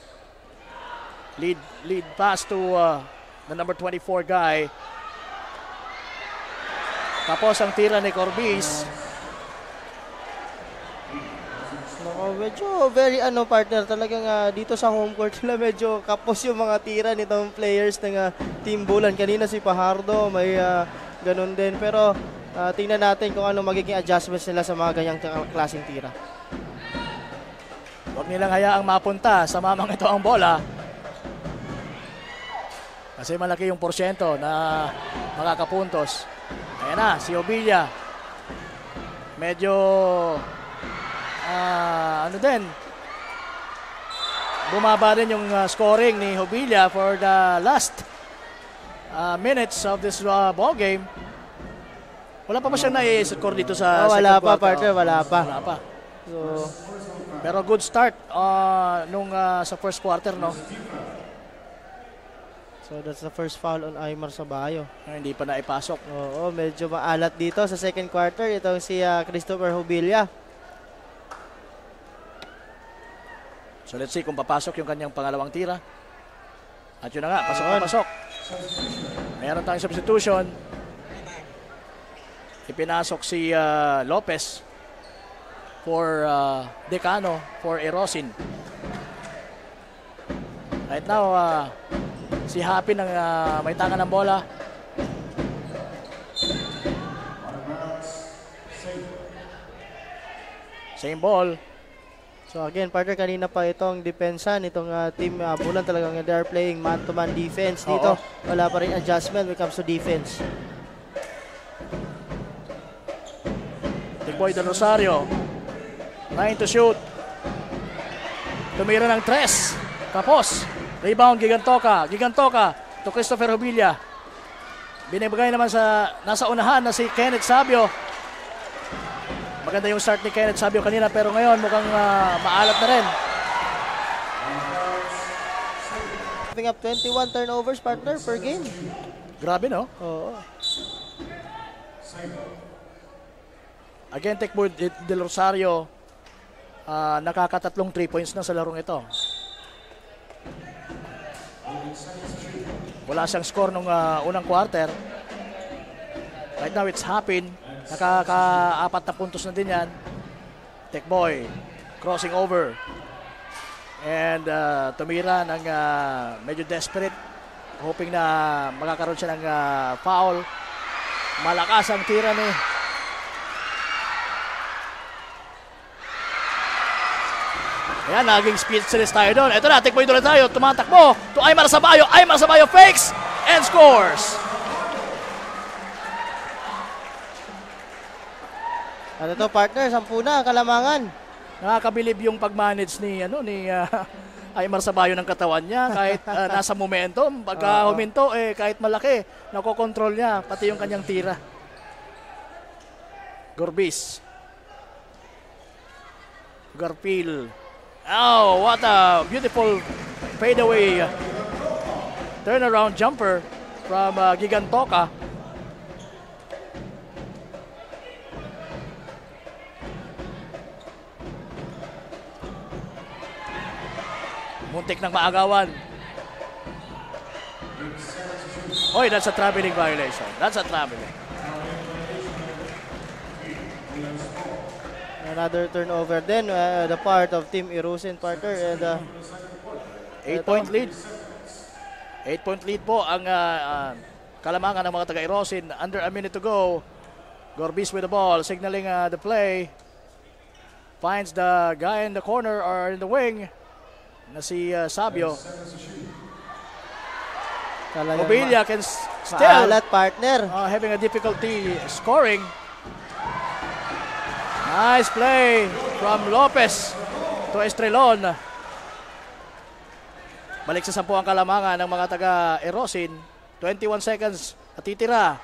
Lead pass to the number 24 guy. Tapos ang tira ni Gorbis. Medyo very partner talagang dito sa home court nila medyo kapos yung mga tira nitong players ng Team Bulan. Kanina si Pajardo may ganun din, pero tingnan natin kung ano magiging adjustments nila sa mga ganyang klaseng tira. Huwag nilang hayaang mapunta sa mamang ito ang bola. Kasi malaki yung porsyento na makakapuntos. Ayan na, si Obilla. Medyo bumaba din yung scoring ni Obilla for the last minutes of this ball game. Wala pa ba siyang nai-score dito sa wala second pa, quarter? partner, wala pa. Wala pa. So, pero good start sa first quarter, no? So that's the first foul on Aymar Sabayo. Hindi pa naipasok. Oo, medyo maalat dito sa second quarter itong si Christopher Hobilla. So let's see kung papasok yung kanyang pangalawang tira. At yun na nga, pasok na pasok. Meron tayong substitution. Ipinasok si Lopez for Decano for Erosin. Right now, si Happy ng may tanga ng bola. Same ball. So again, partner, kanina pa itong depensa nitong team Bulan, talagang they are playing man-to-man defense dito. Wala pa rin adjustment when it comes to defense. Boy Del Rosario, 9 to shoot. Tumira ng 3. Kapos. Rebound, Gigantoka to Christopher Hobilla. Binibigay naman sa nasa unahan na si Kenneth Sabio. Maganda yung start ni Kenneth Sabio kanina, pero ngayon mukhang maalat na rin. Giving up 21 turnovers, partner, per game. Grabe, no? Oo. Again, Tecboy Del Rosario, nakakatatlong 3 points na sa larong ito. Wala siyang score nung unang quarter. Right now, it's Hapin. Nakaka-4 na puntos na din yan. Tecboy, crossing over. And tumira ng medyo desperate. Hoping na makakaroon siya ng foul. Malakas ang tira ni ayan, naging speechless tayo doon. Ito na, Tecboy doon tayo. Tumatakbo to Aymar Sabayo. Aymar Sabayo fakes and scores. Ano to, partner? 10 na, Kalamangan. Nakakabilib yung pag-manage ni Aymar Sabayo ng katawan niya. Kahit nasa momentum, pagka huminto, kahit malaki, nakokontrol niya, pati yung kanyang tira. Gorbis. Garpil. Oh, what a beautiful fadeaway turnaround jumper from Gigantoka. Muntik ng maagawan. Oy, that's a traveling violation. That's a traveling. Another turnover then, the part of Team Erosin, partner, and 8-point lead. 8-point lead po ang Kalamangan ng mga taga-Erosin. Under a minute to go. Gorbis with the ball, signaling the play. Finds the guy in the corner or in the wing na si Sabio. Obilla can still maalat, partner. having a difficulty scoring. Nice play from Lopez to Estrelon. Balik sa 10 ang Kalamangan ng mga taga-Erosin. 21 seconds at titira.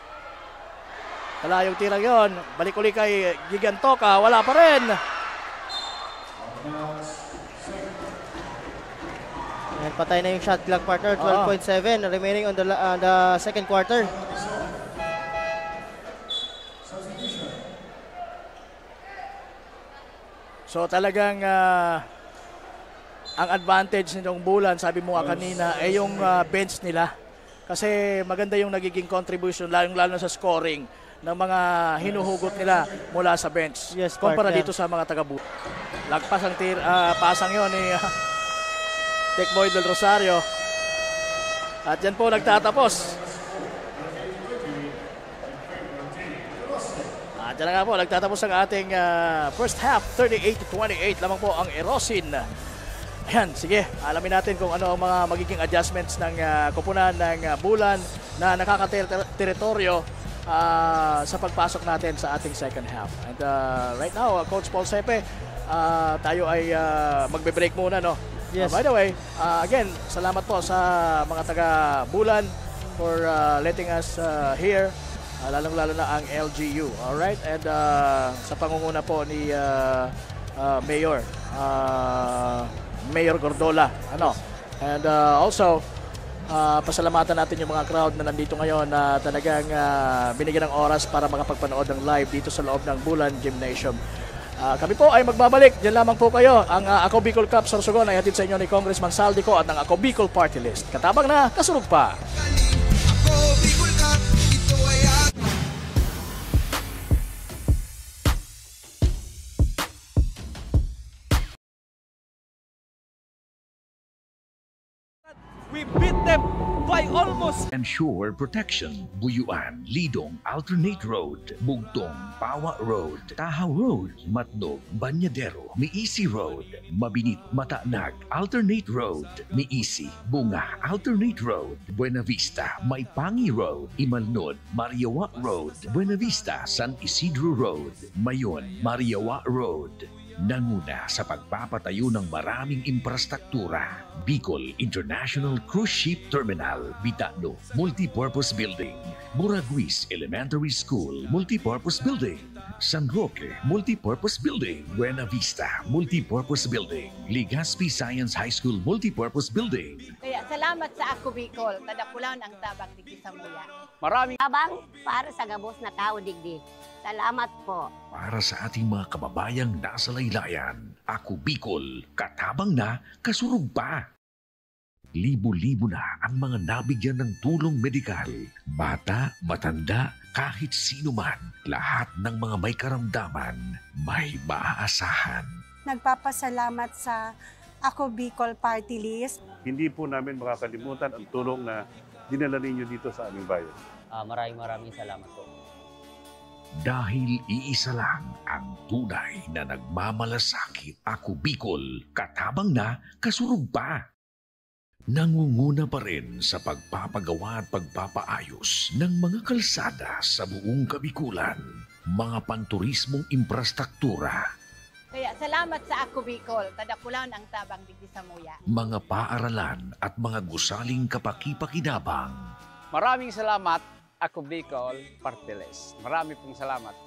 Wala yung tira yon. Balik uli kay Gigantoka. Wala pa rin. And patay na yung shot clock, partner. 12.7 remaining on the second quarter. So talagang ang advantage nitong Bulan, sabi mo kanina, ay yung bench nila. Kasi maganda yung nagiging contribution, lalo sa scoring ng mga hinuhugot nila mula sa bench. Yes, kumpara partner. dito sa mga taga-Bulan. Lagpas ang pasang yon ni Tecboy del Rosario. At yan po nagtatapos. At yan na nga po, nagtatapos ang ating first half. 38-28 lamang po ang Erosin. Ayan, sige, alamin natin kung ano ang mga magiging adjustments ng koponan ng Bulan na nakaka-teritoryo sa pagpasok natin sa ating second half. And right now, Coach Paul Sepe, tayo ay magbe-break muna, no? Yes. By the way, again, salamat po sa mga taga-Bulan for letting us here, lalong-lalo na ang LGU. Alright? And sa pangunguna po ni Mayor Gordola. And also, pasalamatan natin yung mga crowd na nandito ngayon na talagang binigyan ng oras para makapagpanood ng live dito sa loob ng Bulan Gymnasium. Kami po ay magbabalik. Diyan lamang po kayo. Ang Ako Bicol Cup Sorsogon ay hatid sa inyo ni Congressman Saldico at ng Ako Bicol Party List. Katabang na, kasunod pa. We beat them by almost. Ensure protection. Buyuan, Lidong, Alternate Road, Bugtong, Pawa Road, Tahaw Road, Matnog, Banyadero, Miisi Road, Mabinit, Matanag, Alternate Road, Miisi, Bunga, Alternate Road, Buena Vista, Maipangi Road, Imalnod, Mariawa Road, Buena Vista, San Isidro Road, Mayon, Mariawa Road. Nanguna sa pagpapatayo ng maraming infrastruktura. Bicol International Cruise Ship Terminal, Bitano, Multipurpose Building, Buraguis Elementary School, Multipurpose Building, San Roque, Multipurpose Building, Buena Vista, Multipurpose Building, Legazpi Science High School, Multipurpose Building. Kaya salamat sa Ako Bicol, tadakulan ang tabang digdi sa muya. Maraming Abang para sa gabos na tao digdi. Salamat po. Para sa ating mga kababayang nasa laylayan, Ako Bicol, katabang na, kasurug pa. Libo-libo na ang mga nabigyan ng tulong medikal. Bata, matanda, kahit sino man, lahat ng mga may karamdaman, may maaasahan. Nagpapasalamat sa Ako Bicol Party List. Hindi po namin makakalimutan ang tulong na dinala ninyo dito sa aming bayan. Maraming salamat po. Dahil iisa lang ang tunay na nagmamalasakit. Ako Bicol, katabang na, kasurug pa. Nangunguna pa rin sa pagpapagawa at pagpapaayos ng mga kalsada sa buong Kabikulan, mga panturismong infrastruktura, Kaya salamat sa Ako Bicol, tadakulan ang tabang digdi sa muya. mga paaralan at mga gusaling kapakipakinabang. Maraming salamat, Ako Bicol Party List. Marami pong salamat.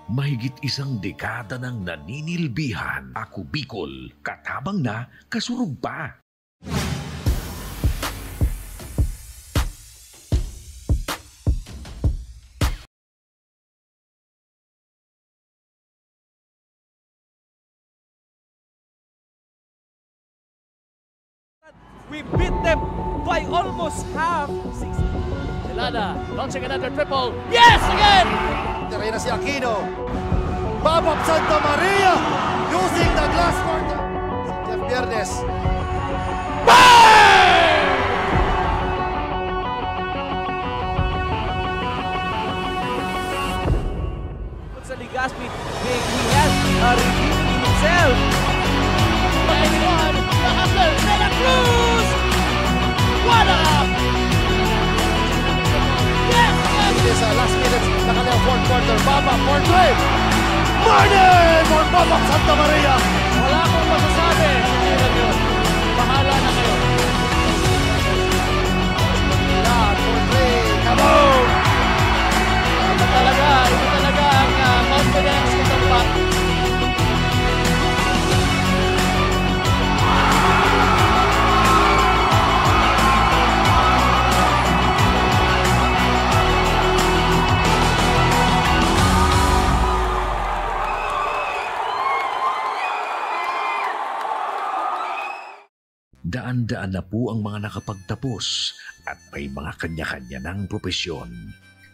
Mahigit isang dekada ng naninilbihan. Ako Bicol, katabang na, kasurug pa. We beat them by almost half. Delana launching another triple. Yes, again! Terena si Aquino. Babap Santa Maria using the glass court. Si Jeff Viernes. Sa Legazpi, he has redeemed himself. Santa Cruz! What up? Yes! It is last minutes na kanyang fourth quarter. Babap for three. Martin for Babap Santa Maria. Wala akong masasabi. Hindi yun. Bahala na kayo. Yan for three. Come on! Ito talaga ang confidence nitong bat. Daan-daan na po ang mga nakapagtapos at may mga kanya-kanya ng propesyon.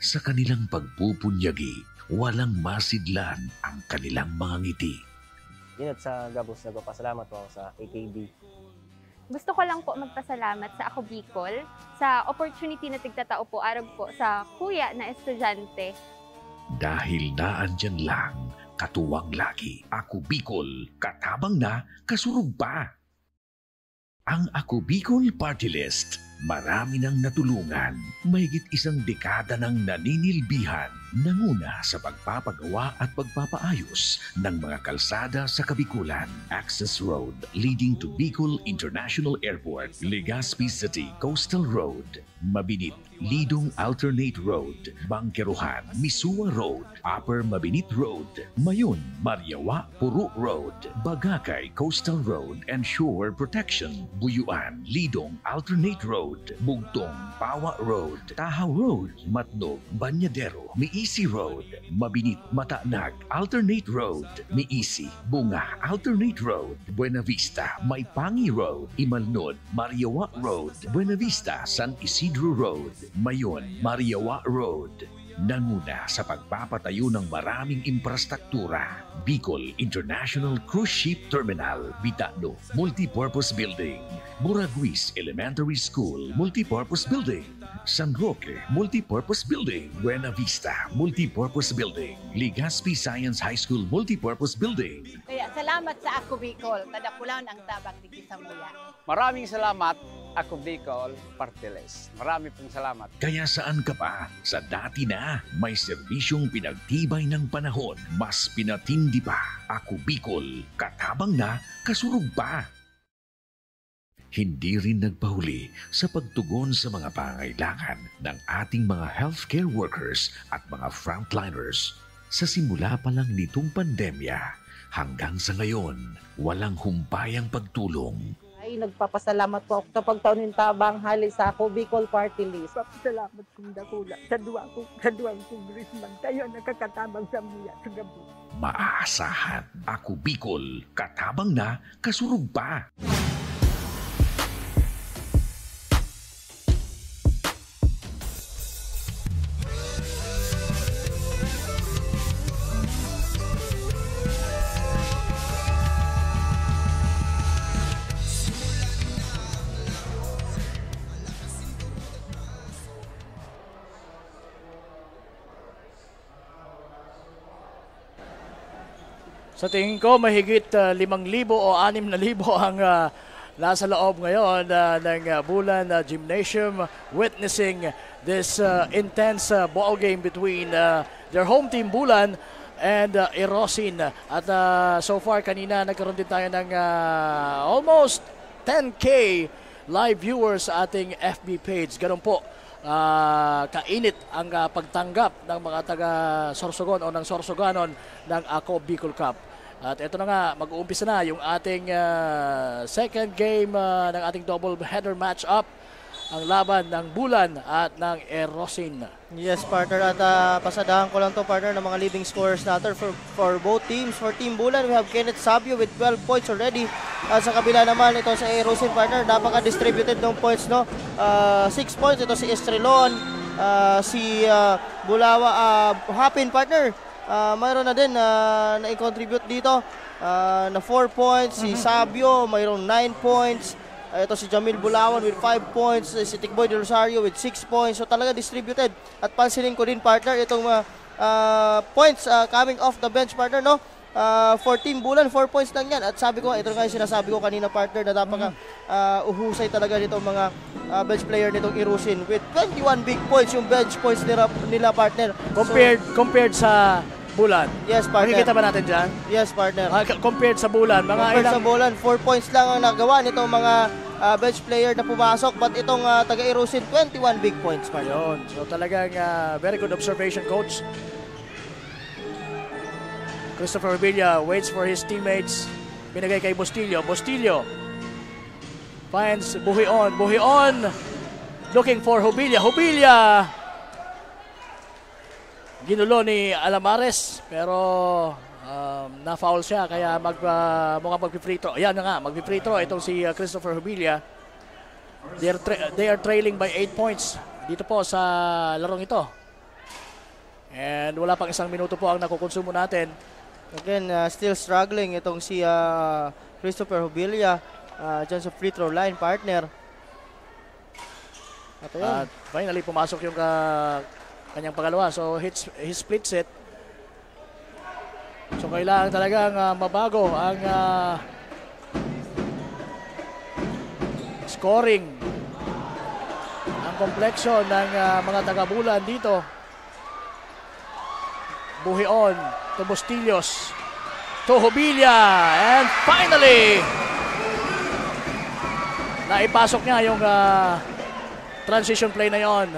Sa kanilang pagpupunyagi, walang masidlan ang kanilang mga ngiti. Yun at sa gabos, nagpapasalamat po ako sa AKB. Gusto ko lang po magpasalamat sa Ako Bicol sa opportunity na tigtatao po arag po sa kuya na estudyante. Dahil naandyan lang, katuwang lagi, Ako Bicol, katabang na, kasurug pa. Ang Ako Bicol Party List, marami nang natulungan, mahigit isang dekada ng naninilbihan, nanguna sa pagpapagawa at pagpapaayos ng mga kalsada sa Kabikulan. Access Road leading to Bicol International Airport, Legazpi City Coastal Road, Mabinit, Lidong Alternate Road, Bangkeruhan, Misua Road, Upper Mabinit Road, Mayon, Mariawa, Puro Road, Bagakay Coastal Road and Shore Protection, Buyuan, Lidong Alternate Road, Bugtong, Pawa Road, Tahaw Road, Matnog, Banyadero, Miisi Road, Mabinit, Matanag, Alternate Road, Miisi, Bunga, Alternate Road, Buena Vista, Maipangi Road, Imalnod, Mariawa Road, Buena Vista, San Isidro Road, Mayon, Mariawa Road. Nanguna sa pagpapatayo ng maraming infrastruktura. Bicol International Cruise Ship Terminal, Bitano, Multipurpose Building, Buraguis Elementary School, Multipurpose Building, San Roque, Multipurpose Building, Buena Vista, Multipurpose Building, Legazpi Science High School, Multipurpose Building. Kaya salamat sa Ako Bicol, tadakulaon ang tabang digdi sa muya. Maraming salamat, Ako Bicol Party List. Marami pong salamat. Kaya saan ka pa? Sa dati na, may serbisyong pinagtibay ng panahon, mas pinatindi pa. Ako Bicol, katabang na, kasurug pa. Hindi rin nagpahuli sa pagtugon sa mga pangailangan ng ating mga healthcare workers at mga frontliners. Sa simula pa lang nitong pandemya, hanggang sa ngayon, walang humpayang pagtulong. Ay, nagpapasalamat po ako sa pagtaunin tabang hali sa Ako Bicol Party List. Salamat kong dakula sa duwang congressman. Tayo nakakatabang sa muya sa gabi. Maaasahan, Ako Bicol, katabang na, kasurug pa. Sa tingin ko, mahigit 5,000 o 6,000 ang nasa loob ngayon ng Bulan Gymnasium witnessing this intense ball game between their home team Bulan and Erosin. At so far, kanina nagkaroon din tayo ng almost 10K live viewers sa ating FB page. Ganun po. Kainit ang pagtanggap ng mga taga Sorsogon o ng Sorsoganon ng Ako Bicol Cup. At ito na nga, mag-uumpisa na yung ating second game ng ating double header match-up. Ang laban ng Bulan at ng Erosin. Yes, partner. At pasadahan ko lang to, partner, ng mga leading scorers natin for both teams. For Team Bulan, we have Kenneth Sabio with 12 points already. At sa kabila naman, ito sa Erosin, partner, napaka-distributed ng points, no? 6 points, ito si Estrelon, si Bulawa, Hapin, partner. Mayroon na din na i-contribute dito na 4 points. Si Sabio, mayroon 9 points. Ito si Jamil Bulawan with 5 points. Si Tikboy de Rosario with 6 points. So talaga distributed. At pansinin ko din, partner, itong points coming off the bench, partner, no? For Team Bulan, 4 points lang yan. At sabi ko, ito nga yung sinasabi ko kanina, partner, na napaka uhusay talaga nitong mga bench player nitong Erosin with 21 big points yung bench points nila, partner. Compared sa Bulan. Yes, partner. Makikita ba natin dyan? Yes, partner. Compared sa Bulan, sa Bulan, 4 points lang ang nagawa nitong mga bench player na pumasok, but itong taga-Erosin, 21 big points, partner. Yun. So talagang very good observation, coach. Christopher Villa waits for his teammates. Binagay kay Bustillo. Bustillo finds Buhion. Buhion looking for Hubilla. Hubilla ginulo ni Alamares, pero na-foul siya, kaya mukhang mag-free throw. Ayan na nga, mag-free throw itong si Christopher Hubilla. They are trailing by 8 points dito po sa larong ito. And wala pang 1 minuto po ang nakukonsumo natin. Again, still struggling itong si Christopher Hubilia dyan sa free throw line, partner. At finally, pumasok yung kanyang pangalawa. So, he splits it. So, kailangan talagang mabago ang scoring, ang complexion ng mga taga-Bulan dito. Buhion to Bustillos to Hubilia, and finally naipasok niya yung transition play na yon.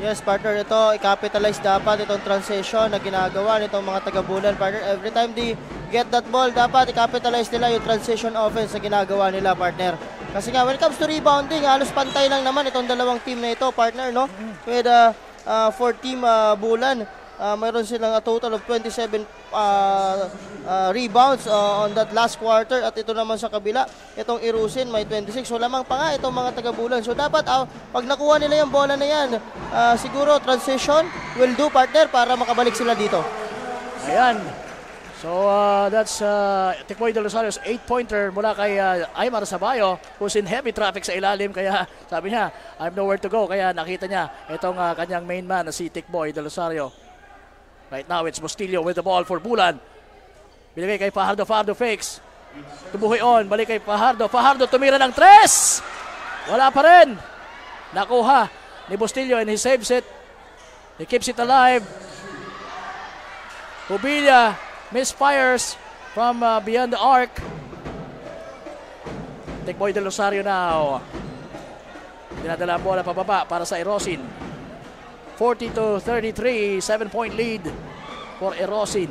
Yes, partner, ito i-capitalize dapat itong transition na ginagawa nitong mga taga-Bulan, partner. Every time they get that ball, dapat i-capitalize nila yung transition offense na ginagawa nila, partner. Kasi nga, when it comes to rebounding, halos pantay lang naman itong dalawang team na ito, partner, no? With for team Bulan, mayroon silang a total of 27 rebounds on that last quarter, at ito naman sa kabila, itong Irusin may 26. So lamang pa nga itong mga taga-Bulan. So dapat pag nakuha nila yung bola na yan, siguro transition will do, partner, para makabalik sila dito. Ayan. So that's Tikboy De Rosario's 8-pointer mula kay Aymar Sabayo, who's in heavy traffic sa ilalim, kaya sabi niya, I have nowhere to go, kaya nakita niya itong kanyang main man na si Tikboy De Rosario. Right now, it's Bustillo with the ball for Bulan. Binigay kay Fajardo, Fajardo fakes. Tubuhi on, balik kay Fajardo. Fajardo tumira ng 3! Wala pa rin. Nakuha ni Bustillo and he saves it. He keeps it alive. Hubilia misfires from beyond the arc. Tikboy De Rosario now. Dinadala ang bola pababa para sa Erosin. 40-33, 7-point lead for Erosin.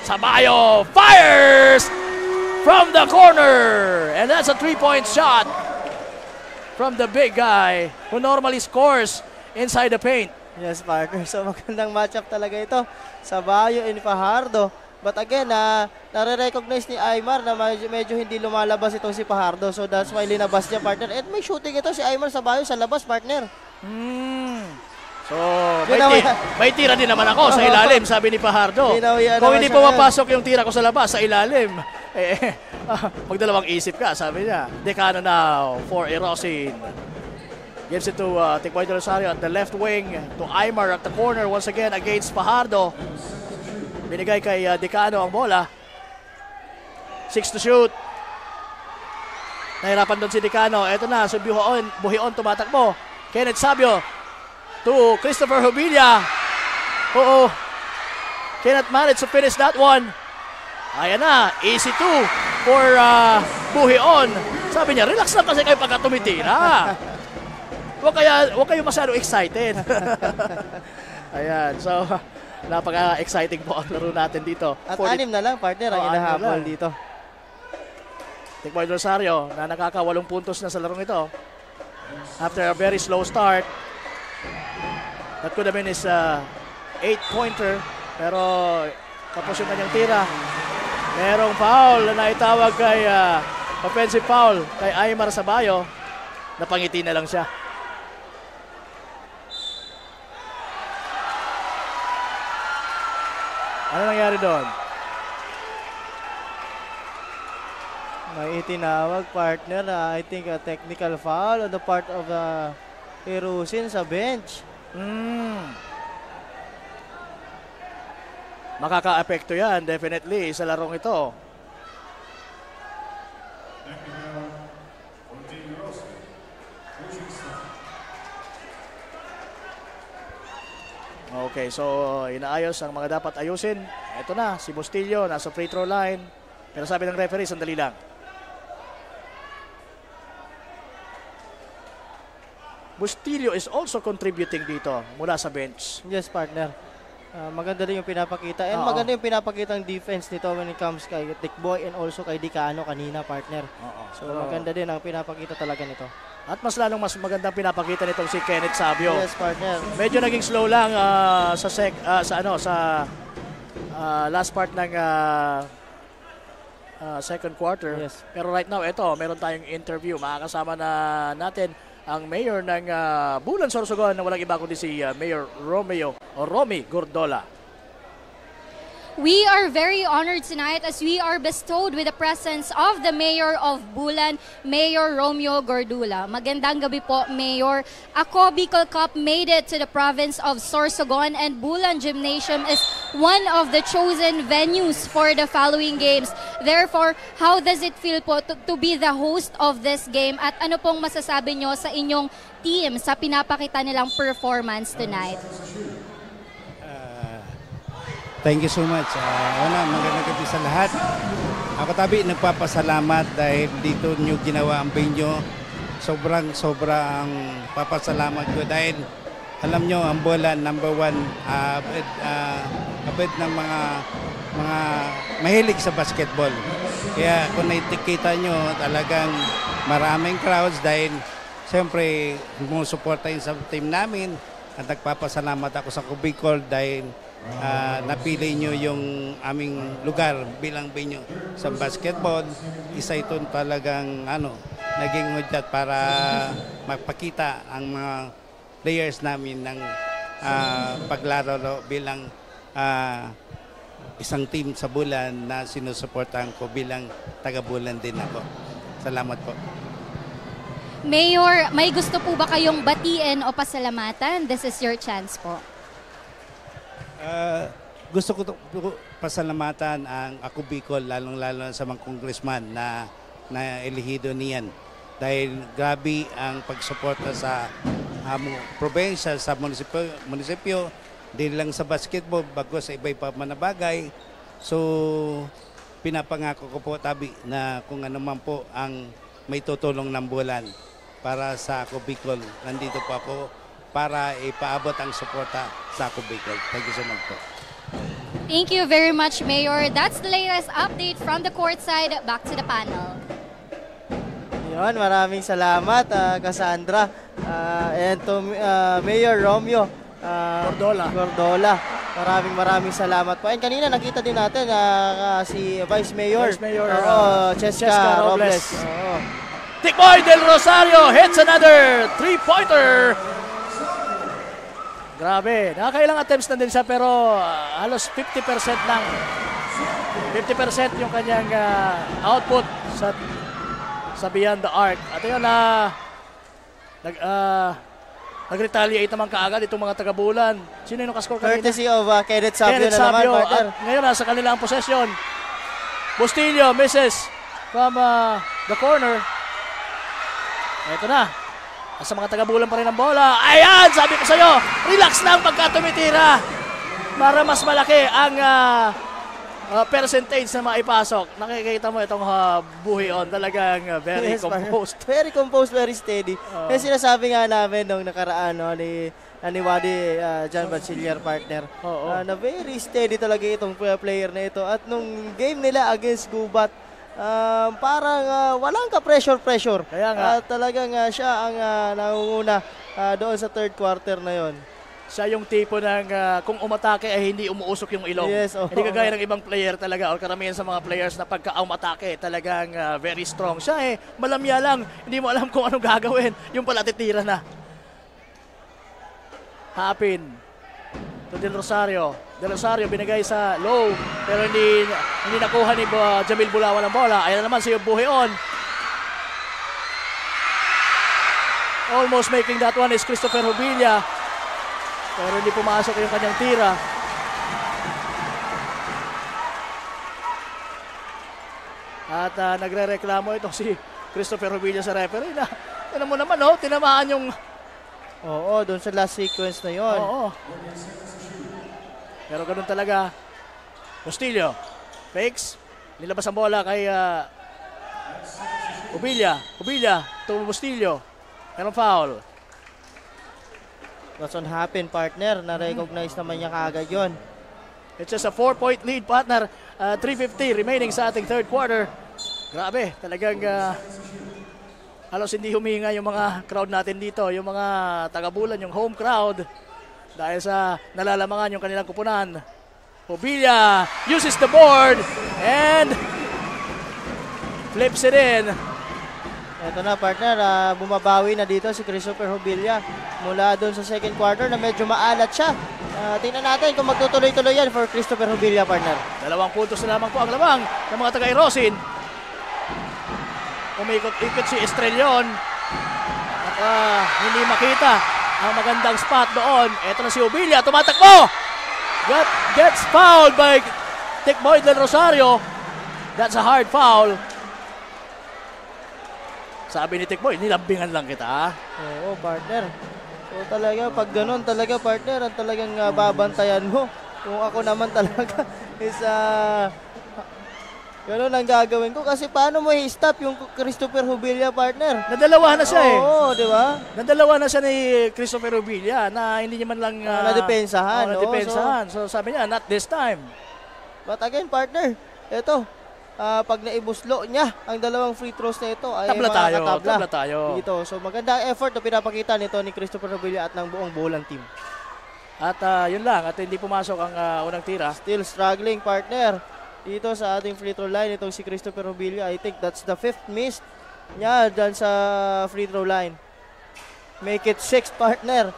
Sabayo fires from the corner, and that's a 3-point shot from the big guy who normally scores inside the paint. Yes, partner. So magandang matchup talaga ito. Sabayo and Fajardo. But again, nare-recognize ni Aymar na medyo hindi lumalabas itong si Fajardo. So that's why linabas niya, partner. And may shooting ito si Aymar Sabayo sa labas, partner. So, may tira din naman ako sa ilalim, sabi ni Fajardo. Kung hindi pumapasok yung tira ko sa labas, sa ilalim, magdalawang isip ka, sabi niya. Decano now for Erosin. Gives it to Tikboy De Rosario at the left wing, to Aymar at the corner once again against Fajardo. Binigay kay Decano ang bola. 6 to shoot. Nahirapan doon si Decano. Eto na, so Buhion tumatakbo. Kenneth Sabio to Christopher Hubilia. Cannot manage to finish that one. Ayan na, easy 2 for Buhion. Sabi niya, relax lang kasi kayo pagka tumitira. Huwag kayo masyado excited. Ayan, so napaka-exciting po ang laro natin dito. At 6 na lang, partner, ang inahabol dito. Tikboy De Rosario na nakaka-8 puntos na sa larong ito. After a very slow start. That could have been his 8-pointer, pero tapos yung kanyang tira. Merong foul na naitawag kay offensive foul kay Aymar Sabayo. Napangiti na lang siya. Ano nangyari doon? May itinawag, partner, I think a technical foul on the part of Erosin sa bench. Makaka-apekto yan, definitely, sa larong ito. Okay, so inaayos ang mga dapat ayusin. Ito na, si Bustillo nasa free throw line. Pero sabi ng referee, sandali lang. Bustillo is also contributing dito mula sa bench. Yes, partner. Maganda din yung pinapakita. And maganda yung pinapakita ng defense nito when it comes kay Tikboy and also kay Decano kanina, partner. So maganda din ang pinapakita talaga nito. At mas magandang pinapakita nitong si Kenneth Sabio. Yes, partner. Medyo naging slow lang sa last part ng second quarter. Yes. Pero right now, meron tayong interview. Makakasama na natin ang mayor ng Bulan Sorsogon na walang iba kundi si Mayor Romy Gordola. We are very honored tonight as we are bestowed with the presence of the Mayor of Bulan, Mayor Romeo Gordula. Magandang gabi po, Mayor. Ako Bicol Cup made it to the province of Sorsogon and Bulan Gymnasium is one of the chosen venues for the following games. Therefore, how does it feel po to be the host of this game at ano pong masasabi nyo sa inyong team sa pinapakita nilang performance tonight? Thank you so much. Magandang gabi sa lahat. Ako tabi nagpapasalamat dahil dito nyo ginawa ang venue. Sobrang papasalamat ko dahil alam nyo ang Bulan number 1 kapit ng mga mahilig sa basketball. Kaya kung nakikita nyo talagang maraming crowds dahil siyempre sumusuporta yun sa team namin at nagpapasalamat ako sa Bicol dahil napili nyo yung aming lugar bilang venue sa basketball. Isa ito talagang naging hudyat para magpakita ang mga players namin ng paglaro bilang isang team sa Bulan na sinusuportahan ko bilang taga-Bulan din ako. Salamat po. Mayor, may gusto po ba kayong batiin o pasalamatan? This is your chance po. Gusto ko pasalamatan ang Ako Bicol, lalong-lalo sa mga congressman na elehido niyan. Dahil grabe ang pagsuporta sa probinsya, sa munisipyo, hindi lang sa basketball, bago sa iba pa manabagay. So, pinapangako ko po tabi na kung ano man po ang may tutulong ng Bulan para sa Ako Bicol. Nandito po ako para ipaabot ang suporta sa Ako Bicol. Thank you so much po. Thank you very much, Mayor. That's the latest update from the courtside. Back to the panel. Yun, maraming salamat, Cassandra. And to Mayor Romeo Gordola. Maraming salamat po. And kanina nakita din natin si Vice Mayor Cheska Robles. Tikboy Del Rosario hits another 3-pointer. Grabe, nakakailang attempts na din siya pero halos 50% lang. 50% yung kanyang output sa beyond the arc. At yun nag-retaliate naman kaagad itong mga taga-Bulan. Sino yung nakascore kanina? Courtesy of Kenneth Sabio na naman, partner. At ngayon nasa kanilang possession. Bustillo misses from the corner. Ito na. Sa mga taga-Bulan pa rin ang bola. Ayan, sabi ko sa'yo, relax lang pagka tumitira para mas malaki ang percentage na maipasok. Nakikita mo itong Buhion, talagang very composed. Very composed, very steady. Yung sinasabi nga namin nung nakaraan ni Wadi John Bancillier, partner, na very steady talaga itong player na ito. At nung game nila against Gubat, parang walang ka-pressure. Kaya nga. Talagang siya ang nangunguna doon sa third quarter na yon. Siya yung tipo ng kung umatake ay hindi umuusok yung ilong. Yes, Hindi kagaya ng ibang player talaga o karamihan sa mga players na pagka umatake talagang very strong. Siya malamya lang. Hindi mo alam kung anong gagawin. Yung pala titira na. Hapin to Del Rosario. Del Rosario binigay sa low pero hindi nakuha ni Jamil Bulawan ang bola. Ayan na naman si Buhion. Almost making that one is Christopher Hubilla. Pero hindi pumasok yung kanyang tira. At nagre-reklamo ito si Christopher Hubilla sa referee na tinan mo naman tinamaan yung doon sa last sequence na yon. Pero ganun talaga. Bustillo. Fakes. Nilabas ang bola kay Hubilla to Bustillo. Meron foul. What's on happen, partner? Na-recognize naman niya kaagad yun. It's just a 4-point lead, partner. 3:50 remaining sa ating third quarter. Grabe, talagang halos hindi huminga yung mga crowd natin dito. Yung mga taga-Bulan, yung home crowd. Dahil sa nalalamangan yung kanilang kupunan. Hubilla uses the board and flips it in. Ito na, partner, bumabawi na dito si Christopher Hubilla mula doon sa second quarter na medyo maalat siya. Tingnan natin kung magtutuloy-tuloy yan for Christopher Hubilla, partner. 2 puntos na lamang po ang lamang ng mga taga-Erosin. Umikot-ikot si Estrellon. At hindi makita ang magandang spot doon. Ito na si Hubilla, tumatakbo! Gets fouled by Tikboy del Rosario. That's a hard foul. Sabi ni Tikboy, nilambingan lang kita. Oo, partner. So talaga, pag ganun talaga, partner, ang talagang babantayan mo. Kung ako naman talaga is ganun ang gagawin ko. Kasi paano mo i-stop yung Christopher Hubilla, partner? Nadalawa na siya Oo, di ba? Nadalawa na siya ni Christopher Hubilla na hindi niya man lang nadepensahan. Nadepensahan. So sabi niya, not this time. But again, partner, ito, pag naibuslo niya ang 2 free throws na ito ay tabla tayo dito. So maganda effort na pinapakita nito ni Christopher Hubilla at ng buong Bulan team. At yun lang, at hindi pumasok ang unang tira. Still struggling, partner. Dito sa ating free throw line, itong si Christopher Hubilla, I think that's the 5th miss niya dyan sa free throw line. Make it 6, partner.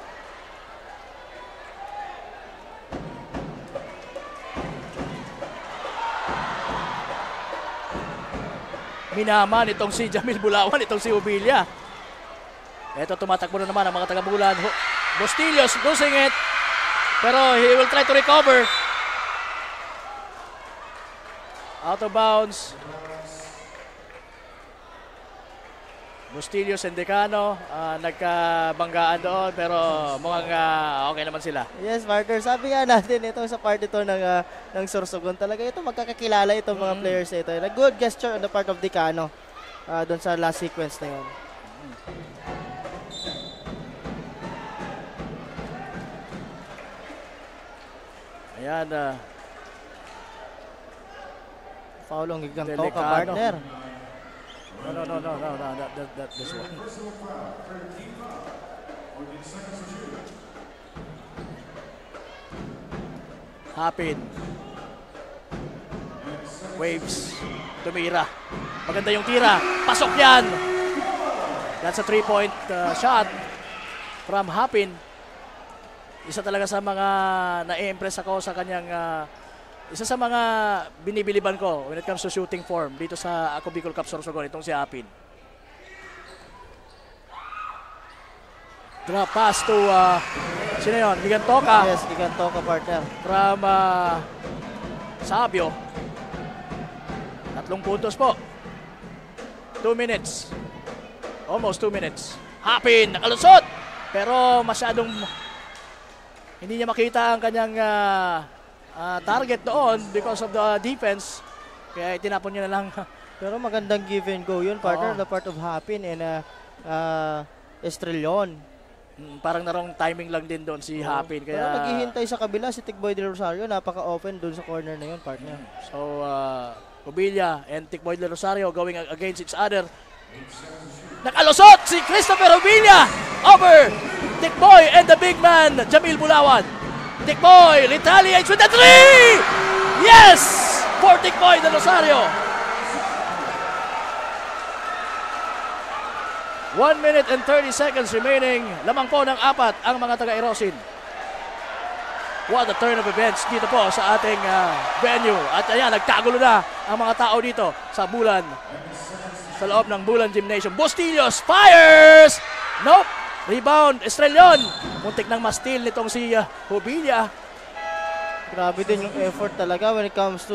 Minaman itong si Jamil Bulawan, itong si Hubilla. Ito, tumatakbo na naman ang mga taga-Bulan. Bustillos losing it. Pero he will try to recover. Out of bounds. Bustillos and Decano, nagkabanggaan doon pero mukhang okay naman sila. Yes, partner. Sabi nga natin ito sa part ito ng Sorsogon. Talaga ito magkakakilala itong mga players ito. A good gesture on the part of Decano doon sa last sequence na yun. Ayan. Foul ang giganto ka, partner. No, this one. Hapin. Waves. Tumira. Maganda yung tira. Pasok yan. That's a 3-point shot from Hapin. Isa talaga sa mga na-impress ako sa kanyang isa sa mga binibiliban ko when it comes to shooting form dito sa Ako Bicol Cup Sorsogon, itong si Hapin. Drop pass to sino yun? Gigantoka. Yes, Gigantoka, partner. From Sabio. 3 puntos po. 2 minutes. Almost 2 minutes. Hapin, nakalusot! Pero masyadong hindi niya makita ang kanyang target doon because of the defense. Kaya itinapon niya na lang. Pero magandang give and go yun, partner. The part of Hapin and Estrellon. Parang narong timing lang din doon si Hapin. Kaya pero naghihintay sa kabila si Tikboy del Rosario. Napaka-open doon sa corner na yun, partner. So, Hubilla and Tikboy del Rosario going against each other. Nakalusot si Christopher Hubilla over Tikboy and the big man, Jamil Bulawan. Tikboy retaliates with the 3! Yes! For Tikboy del Rosario. 1 minute and 30 seconds remaining. Lamang po ng 4 ang mga taga-Erosin. What a turn of events dito po sa ating venue. At ayan, nagkagulo na ang mga tao dito sa Bulan. Sa loob ng Bulan Gymnasium. Bustillos fires! Nope! Rebound, Estrellon. Muntik nang ma-steal nitong si Hubilla. Grabe din yung effort talaga when it comes to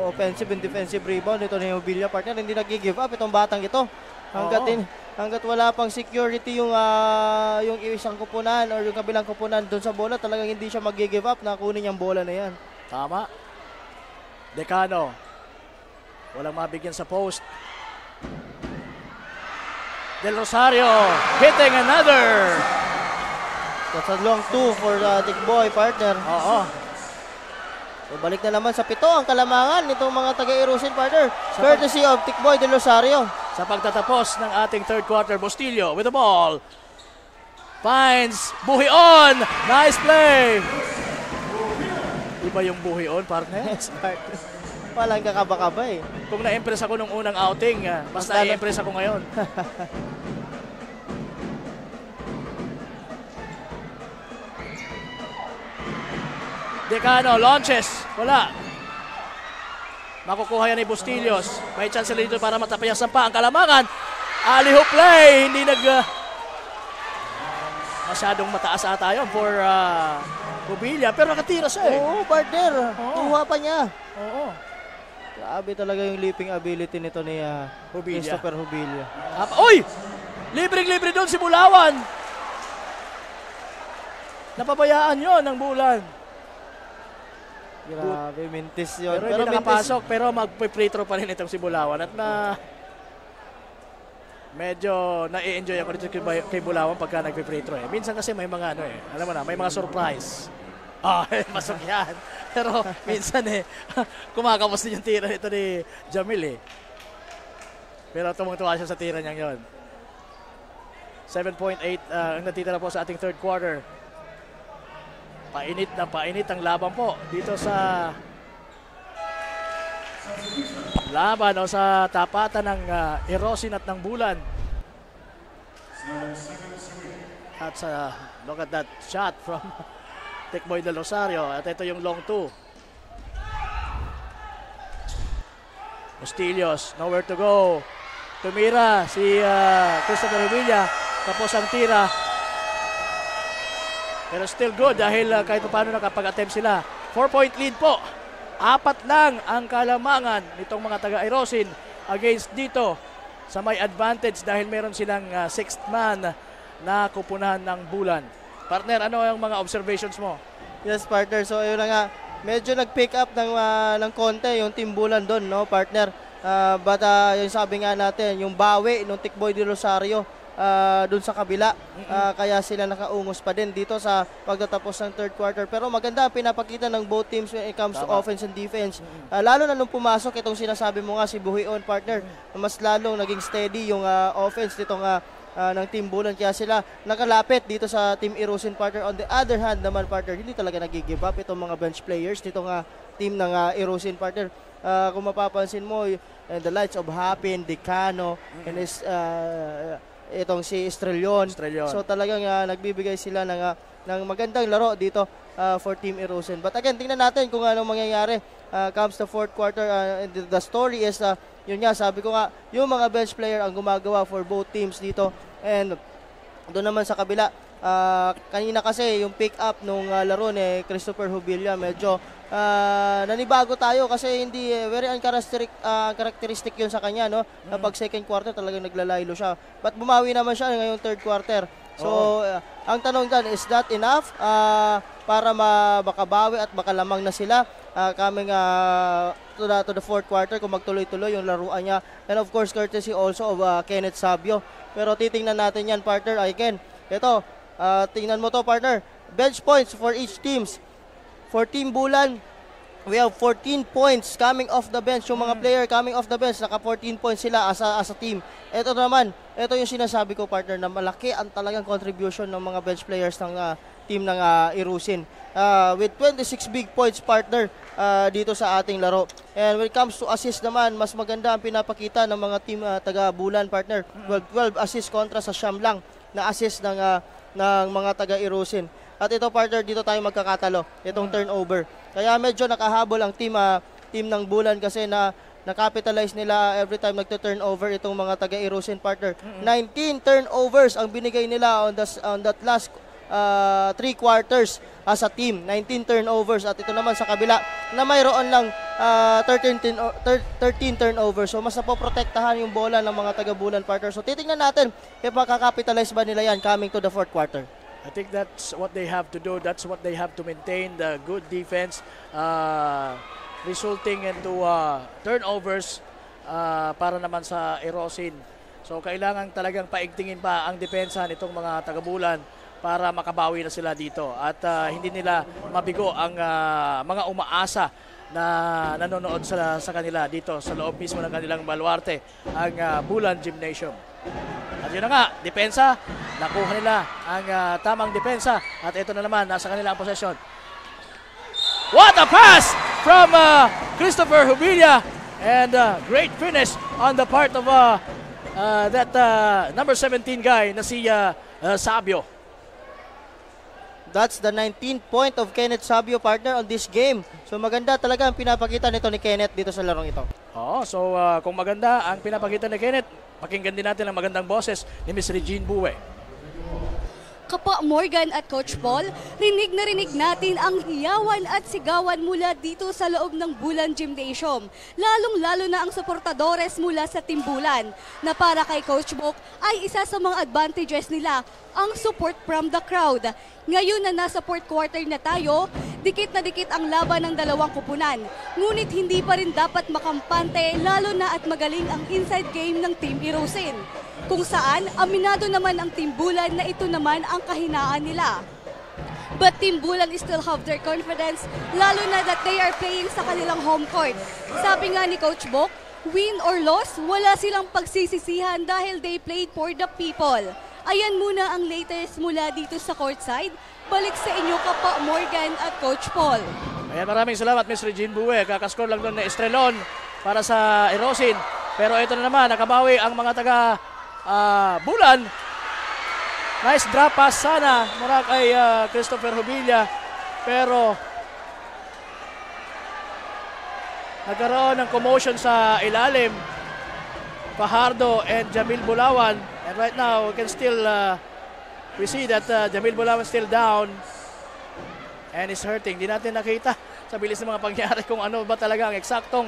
offensive and defensive rebound. Ito na yung Hubilla, partner. Hindi nag-give up itong batang ito. Hanggat wala pang security yung isang kupunan or yung kabilang kupunan doon sa bola, talagang hindi siya mag-give up na kunin yung bola na yan. Tama. Decano. Walang mabigyan sa post. Del Rosario hitting another. That's a long 2 for Tikboy, partner. Oo. So balik na naman sa 7 ang kalamangan nitong mga taga-Erosin, partner. Courtesy of Tikboy del Rosario. Sa pagtatapos ng ating third quarter, Bustillo with the ball. Finds Buhion. Nice play. Iba yung Buhion, partner? Yes, partner. Walang kakaba-kaba eh. Kung na-impress ako nung unang outing, mas na-impress ako ngayon. Decano, launches. Wala. Makukuha yan ni Bustillos. May chance sila dito para matapayasan pa ang Kalamangan. Alley-hoop play. Hindi masyadong mataas ata yun for Hubilla. Pero nakatira siya eh. Oo, partner. Kuha pa niya. Oo. Grabe talaga yung leaping ability nito ni Christopher Hubilla. Uy! Libreng-libre doon si Bulawan. Napabayaan yon ng Bulan. Grabe, mintis yun. Pero hindi nakapasok, pero mag-free throw pa rin itong si Bulawan. At medyo na-enjoy ako dito kay Bulawan pagka nag-free throw. Minsan kasi may mga alam mo na, may mga surprise. Masok yan. Pero minsan kumakapos din yung tira nito ni Jamil Pero tumungtuwa siya sa tira niyang yon. 7.8 ang natitira po sa ating third quarter. Painit ang laban po dito sa laban o sa tapatan ng Erosin at ng Bulan. At look at that shot from Tekboy Del Rosario. At ito yung long two. Bustillos, nowhere to go. Tumira si Christopher Hubilla. Tapos ang tira. Pero still good dahil kahit paano nakapag-attempt sila. 4-point lead po. 4 lang ang Kalamangan nitong mga taga-Erosin against dito sa may advantage dahil meron silang 6th man na kupunan ng Bulan. Partner, ano ang mga observations mo? Yes, partner. So, ayun na nga. Medyo nag-pick up ng konti yung Team Bulan doon, no, partner? But yung sabi nga natin, yung bawi ng Tikboy de Rosario dun sa kabila. Kaya sila nakaungos pa din dito sa pagtatapos ng third quarter. Pero maganda ang pinapakita ng both teams when it comes to offense and defense. Lalo na nung pumasok itong sinasabi mo nga si Buhion, partner, mas lalong naging steady yung offense nitong ng Team Bulan. Kaya sila nakalapit dito sa Team Erosin, partner. On the other hand naman, partner, hindi talaga nag-give up itong mga bench players nitong team ng Erosin, partner. Kung mapapansin mo, the lights of Hapin, Decano, and itong si Estrellon. So talagang nagbibigay sila ng magandang laro dito for Team Erosin. But again, tingnan natin kung anong mangyayari comes the fourth quarter. The story is, yun nga, sabi ko nga, yung mga bench player ang gumagawa for both teams dito. And doon naman sa kabila, kanina kasi yung pick up nung laro ni Christopher Hubilla, medyo nanibago tayo kasi hindi very uncharacteristic yun sa kanya, no? Pag second quarter talagang naglalaylo siya. But bumawi naman siya ngayong third quarter. So ang tanong dyan, is that enough para makabawi at makalamang na sila coming to the fourth quarter kung magtuloy-tuloy yung laruan niya? And of course, courtesy also of Kenneth Sabio. Pero titingnan natin yan, partner. Again, ito, tingnan mo to, partner. Bench points for each teams. For Team Bulan, we have 14 points coming off the bench. Yung mga player coming off the bench, naka 14 points sila as a team. Ito naman, ito yung sinasabi ko, partner, na malaki ang talagang contribution ng mga bench players ng team ng Erosin. With 26 big points, partner, dito sa ating laro. And when it comes to assist naman, mas maganda ang pinapakita ng mga team taga Bulan, partner. 12 assist kontra sa siyam lang na assist ng mga taga Erosin. At ito, partner, dito tayo magkakatalo. Itong turnover. Kaya medyo nakahabol ang team ng Bulan kasi na-capitalize nila every time nagta-turnover itong mga taga-Erosin, partner. 19 turnovers ang binigay nila on that last 3 quarters as a team. 19 turnovers. At ito naman sa kabila na mayroon lang 13 turnovers. So mas napoprotektahan yung bola ng mga taga-Bulan, partner. So titingnan natin if makakapitalize ba nila yan coming to the fourth quarter. I think that's what they have to do. That's what they have to maintain, the good defense, resulting into turnovers para naman sa Erosin. So kailangan talagang paigtingin pa ang depensa nitong mga taga-Bulan para makabawi na sila dito. At hindi nila mabigo ang mga umaasa na nanonood sa kanila dito sa loob mismo ng kanilang baluarte, ang Bulan Gymnasium. At yun na nga, depensa, nakuha nila ang tamang depensa. At ito na naman, nasa kanila ang possession. What a pass from Christopher Hubilla. And great finish on the part of that number 17 guy na si Sabio. That's the 19th point of Kenneth Sabio, partner, on this game. So maganda talaga ang pinapakita nito ni Kenneth dito sa larong ito. Oo, so kung maganda ang pinapakita ni Kenneth, pakinggan din natin ang magandang boses ni Miss Regine Bue. Kapa Morgan at Coach Paul, rinig na rinig natin ang hiyawan at sigawan mula dito sa loob ng Bulan Gymnasium. Lalong-lalo na ang suportadores mula sa Team Bulan, na para kay Coach Bok ay isa sa mga advantages nila, ang support from the crowd. Ngayon na nasa fourth quarter na tayo, dikit na dikit ang laban ng dalawang kupunan. Ngunit hindi pa rin dapat makampante, lalo na at magaling ang inside game ng Team Irosin. Kung saan, aminado naman ang Team Bulan na ito naman ang kahinaan nila. But Team Bulan still have their confidence, lalo na that they are playing sa kanilang home court. Sabi nga ni Coach Bok, win or loss, wala silang pagsisisihan dahil they played for the people. Ayan muna ang latest mula dito sa courtside. Balik sa inyo Kapa Morgan at Coach Paul. Ayan, maraming salamat Miss Regine Bue. Kakascore lang doon na Estrelon para sa Irosin. Pero ito na naman, nakabawi ang mga taga Bulan. Nice drop pass sana mula kay Christopher Hubilla. Pero nagkaroon ng commotion sa ilalim. Fajardo and Jamil Bulawan. And right now, we can still we see that Jamil Bulawan still down and is hurting. Di natin nakita sa bilis ng mga pangyari kung ano ba talaga ang eksaktong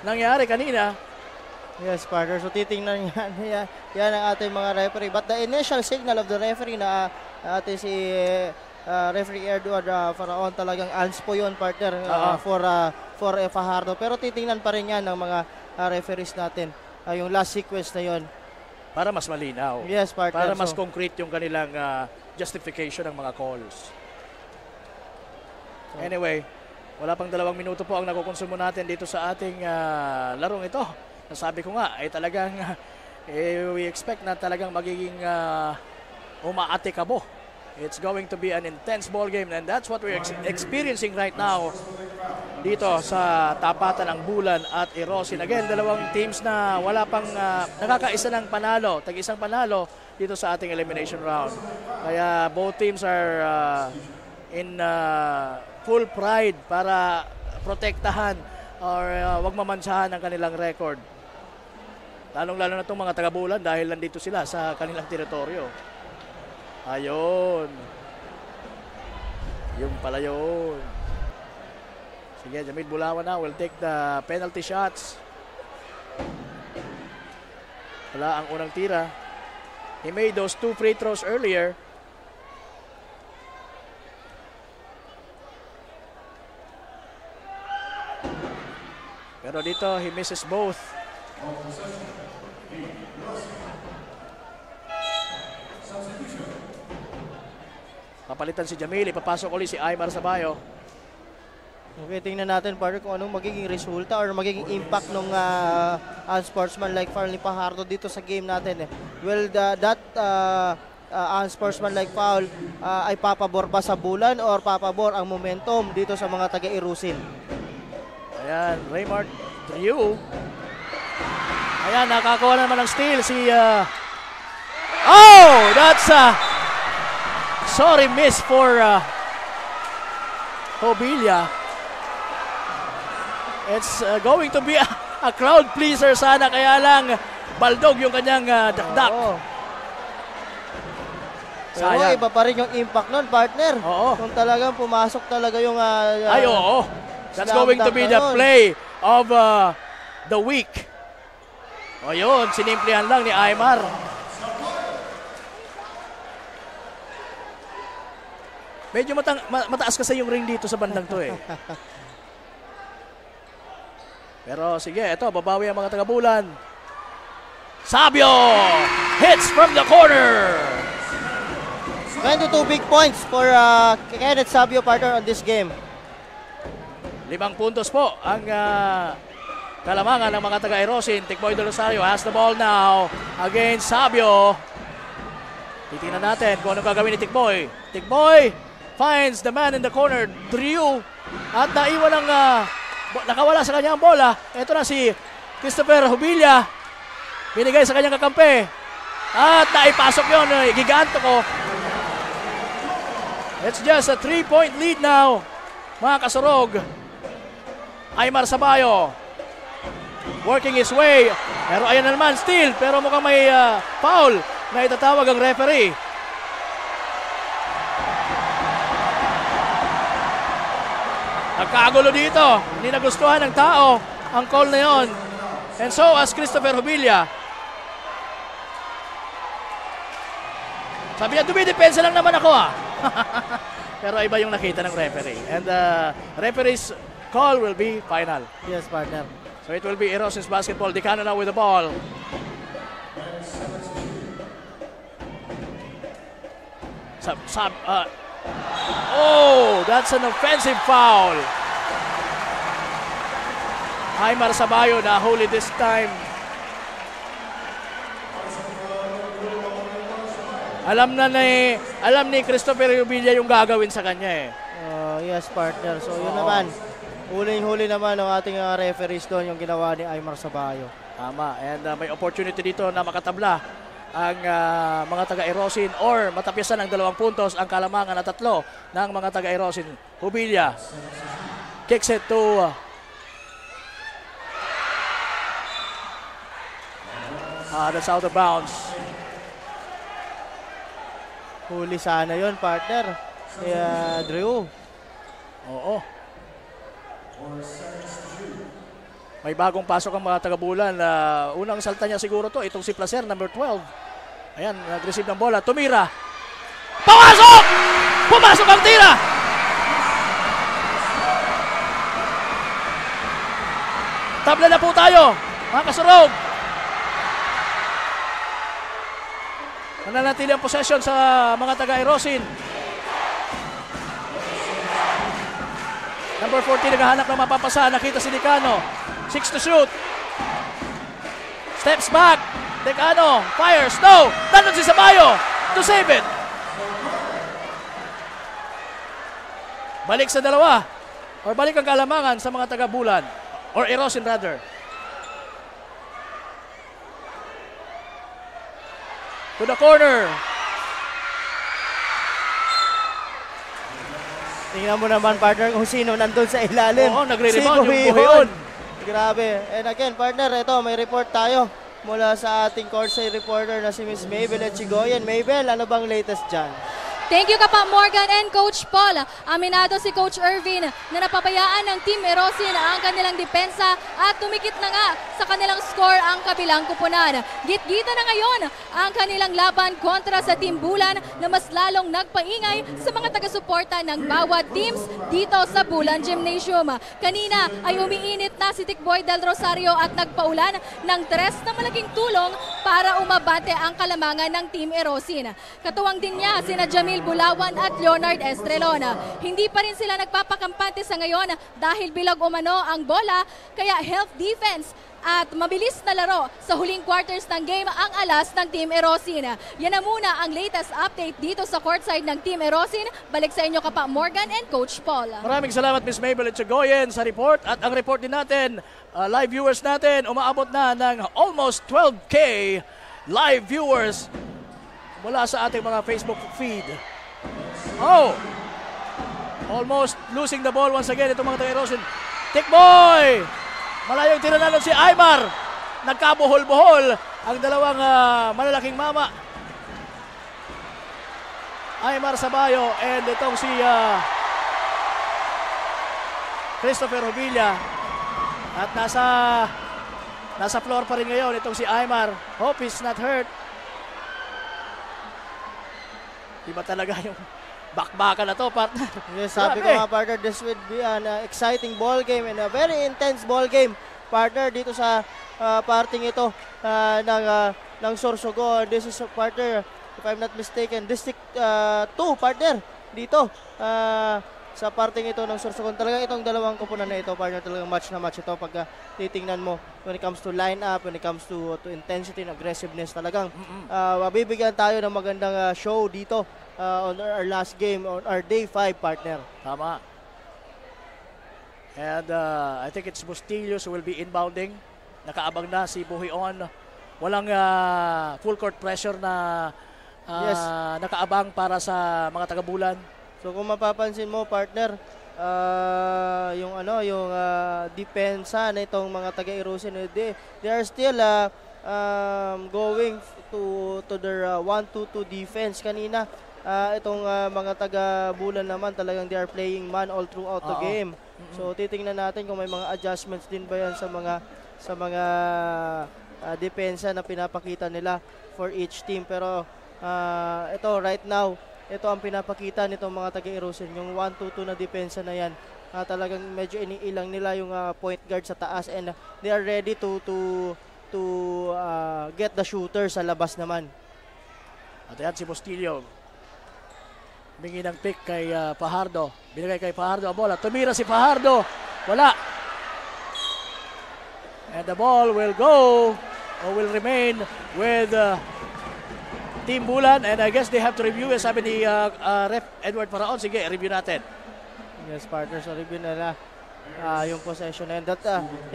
nangyari kanina. Yes, partner. So titingnan yan ang ating mga referee. But the initial signal of the referee na ating si referee Edward Faraon talagang anspo yun, partner, for Fajardo. Pero titingnan pa rin yan ng mga referees natin. Yung last sequence na yun. Para mas malinaw. Yes, partner. Para mas concrete yung kanilang justification ng mga calls. Anyway, wala pang 2 minuto po ang nakukonsumo natin dito sa ating larong ito. Nasabi ko nga, ay talagang we expect na talagang magiging umaatikabo. It's going to be an intense ball game and that's what we're experiencing right now dito sa tapatan ng Bulan at Irosin. Again, dalawang teams na wala pang nakakaisa ng panalo, tag-isang panalo dito sa ating elimination round. Kaya both teams are in full pride para protektahan or wag mamansahan ang kanilang record. Lalong-lalo na itong mga taga-Bulan dahil nandito sila sa kanilang teritoryo. Ayun. Yung pala yun. Sige, Jamil Bulawan na will take the penalty shots. Wala ang unang tira. He made those 2 free throws earlier. Pero dito, he misses both. Papalitan si Jamil, ipapasok ulit si Aymar Sabayo. Okay, tingnan natin, partner, kung anong magiging resulta or magiging impact ng unsportsmanlike foul ni Fajardo dito sa game natin. Will that unsportsmanlike foul ay papabor ba sa Bulan or papabor ang momentum dito sa mga taga-Irusin? Ayan, Raymart Drew. Ayan, nakakuha naman ng steal si oh, that's sorry miss for Hobilla. It's going to be a crowd pleaser sana, kaya lang baldog yung kanyang dakdak. Pero iba pa rin yung impact nun, partner. Oo. Kung talagang pumasok talaga yung ay, oo. That's going to be the play of the week. O yun, sinimplihan lang ni Aymar. Medyo mataas kasi yung ring dito sa bandang to eh. Pero sige, ito, babawi ang mga taga-Bulan. Sabio hits from the corner. 22 big points for Kenneth Sabio, partner, on this game. 5 puntos po ang kalamangan ng mga taga-Irosin. Tikboy de Rosario has the ball now against Sabio. Titingnan natin kung anong gagawin ni Tikboy. Tikboy finds the man in the corner, Drew, at naiwan ng nakawala sa kanyang bola. Ito na si Christopher Hubilla. Binigay sa kanyang kakampi. At naipasok yun, giganto ko. It's just a 3-point lead now, mga kasurog. Aymar Sabayo working his way. Pero ayan na naman, steal. Pero mukhang may foul na itatawag ang referee. Nagkagulo dito. Hindi nagustuhan ng tao ang call na yon. And so as Christopher Hubilla. Sabi niya, dumidepensa lang naman ako Pero iba yung nakita ng referee. And the referee's call will be final. Yes, partner. So it will be Erosin's Basketball. Decano now with the ball. Oh, that's an offensive foul. Aymar Sabayo nahuli this time. Alam ni Christopher Hubilla yung gagawin sa kanya Yes, partner. So yun naman. Huling-huli naman ng ating referees doon yung ginawa ni Aymar Sabayo. Tama. And may opportunity dito na makatabla ang mga taga-Erosin or matapyasan ng 2 puntos ang kalamangan na 3 ng mga taga-Erosin. Hubilla kicks it to that's out of bounds. Huli sana yon, partner. Drew. Oo. May bagong pasok ang mga taga-Bulan. Unang salta niya siguro to. Itong si Placer, number 12. Ayan, nag-receive ng bola. Tumira. Pumasok! Pumasok ang tira! Tabla na po tayo, mga kasurog. Nananatili ang possession sa mga taga-Erosin. Number 14 naghahanap ng mapapasa. Nakita si Decano. 6 to shoot. Steps back. Decano fires. No! Nandun si Sabayo to save it. Balik sa 2. Or balik ang kalamangan sa mga taga-Bulan. Or Erosin rather. To the corner. Tingnan mo naman, partner, kung sino nandun sa ilalim. Oo, nagre-rebound yung Buhion. Grabe. And again, partner, ito, may report tayo mula sa ating courtside reporter na si Miss Mabel Echigoyen. Mabel, ano bang latest dyan? Thank you Kapa Morgan and Coach Paul. Aminado si Coach Irvin na napabayaan ng Team Erosin ang kanilang depensa at tumikit na nga sa kanilang score ang kabilang kupunan. Git-gita na ngayon ang kanilang laban kontra sa Team Bulan na mas lalong nagpaingay sa mga taga-suporta ng bawat teams dito sa Bulan Gymnasium. Kanina ay umiinit na si Tikboy Del Rosario at nagpaulan ng 3 na malaking tulong para umabante ang kalamangan ng Team Erosin. Katuwang din niya sina Jamil Bulawan at Leonard Estrelon. Hindi pa rin sila nagpapakampante sa ngayon dahil bilag umano ang bola, kaya health defense at mabilis na laro sa huling quarters ng game ang alas ng Team Erosin. Yan na muna ang latest update dito sa courtside ng Team Erosin. Balik sa inyo Kapa Morgan and Coach Paul. Maraming salamat Miss Mabel Echigoyen sa report at ang report din natin, live viewers natin, umaabot na ng almost 12K live viewers mula sa ating mga Facebook feed. Oh! Almost losing the ball once again itong mga taga-Erosin. Tikboy! Malayong tiranan si Aymar. Nagkabuhol-buhol ang dalawang malalaking mama. Aymar Sabayo and itong si Christopher Hubilla. At nasa floor pa rin ngayon itong si Aymar. Hope he's not hurt. Iba talaga yung bakbakan na to, partner. Yes, sabi ko nga, partner, this will be an exciting ball game and a very intense ball game, partner, dito sa parting ito ng Sorsogon. This is, partner, if I'm not mistaken, District 2, partner, dito sa parting ito ng Sorsogon. Talagang itong dalawang kupunan na ito, partner, talagang match na match ito pagka titingnan mo when it comes to lineup, when it comes to intensity and aggressiveness. Talagang mabibigyan tayo ng magandang show dito on our last game, on our day 5, partner. Tama. And I think it's Bustillos who will be inbounding. Nakaabang na si Buhion walang full court pressure na nakaabang para sa mga taga-Bulan. So kung mapapansin mo, partner, yung depensa na itong mga taga-Erosin, they are still going to their 1-2-2 defense kanina. Itong mga taga-Bulan naman talagang they are playing man all throughout the game. So titingnan natin kung may mga adjustments din ba yan sa mga depensa na pinapakita nila for each team. Pero ito right now, ito ang pinapakita nitong mga taga-Erosin, yung 1-2-2 na depensa na yan. Talagang medyo iniilang nila yung point guard sa taas, and they are ready to get the shooter sa labas naman. At yan si Bustillo. Bingi ng pick kay Fajardo. Binigay kay Fajardo ang bola. Tumira si Fajardo. Wala. And the ball will go or will remain with Team Bulan, and I guess they have to review. Sabi ni Ref Edward Paraon, sige, review natin. Yes, partner, so review nila yung possession na yan.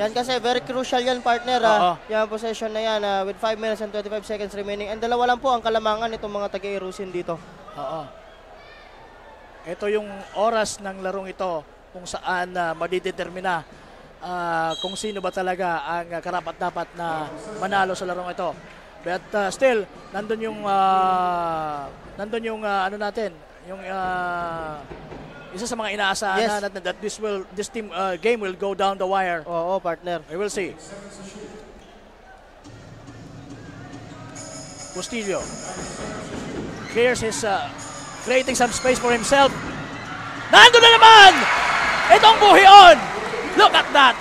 Yan kasi very crucial yan, partner. Yung possession na yan with 5 minutes and 25 seconds remaining. And dalawa lang po ang kalamangan itong mga taga-Erosin dito. Ito yung oras ng larong ito kung saan madidetermina kung sino ba talaga ang karapat-dapat na manalo sa larong ito. But still, nandun yung ano natin, yung isa sa mga inaasahan na that this game will go down the wire. Oo, partner. We will see. Bustillo clears his creating some space for himself. Nandun na naman! Itong Buhion! Look at that!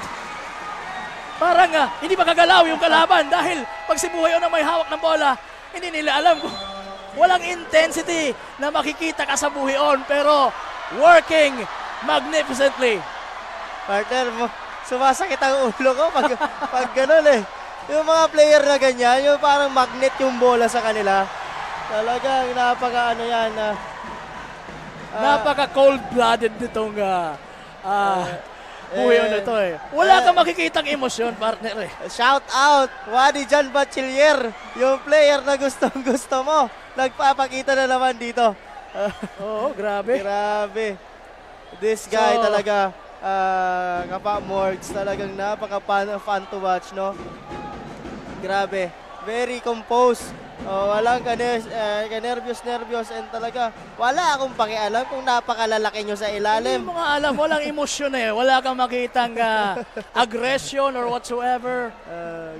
Parang hindi makagalaw yung kalaban dahil pag si Buhion ang may hawak ng bola, hindi nila alam kung walang intensity na makikita ka sa Buhion, pero working magnificently. Partner, sumasakit ang ulo ko pag ganun eh. Yung mga player na ganyan, yung parang magnet yung bola sa kanila. Talagang napaka-ano yan. Napaka-cold-blooded nitong Buhion na ito eh. Wala kang makikitang emosyon, partner eh. Shout out, Wadi Jan Bachiller, yung player na gustong-gusto mo. Nagpapakita na naman dito. Oo, grabe. Grabe. This guy talaga, Kapa Morgs, talagang napaka-fun to watch, no? Grabe. Very composed. Walang nervyos and talaga wala akong pakialam kung napakalalaki nyo sa ilalim. Hindi mo nga alam, walang emosyon eh. Wala kang makitang aggression or whatsoever.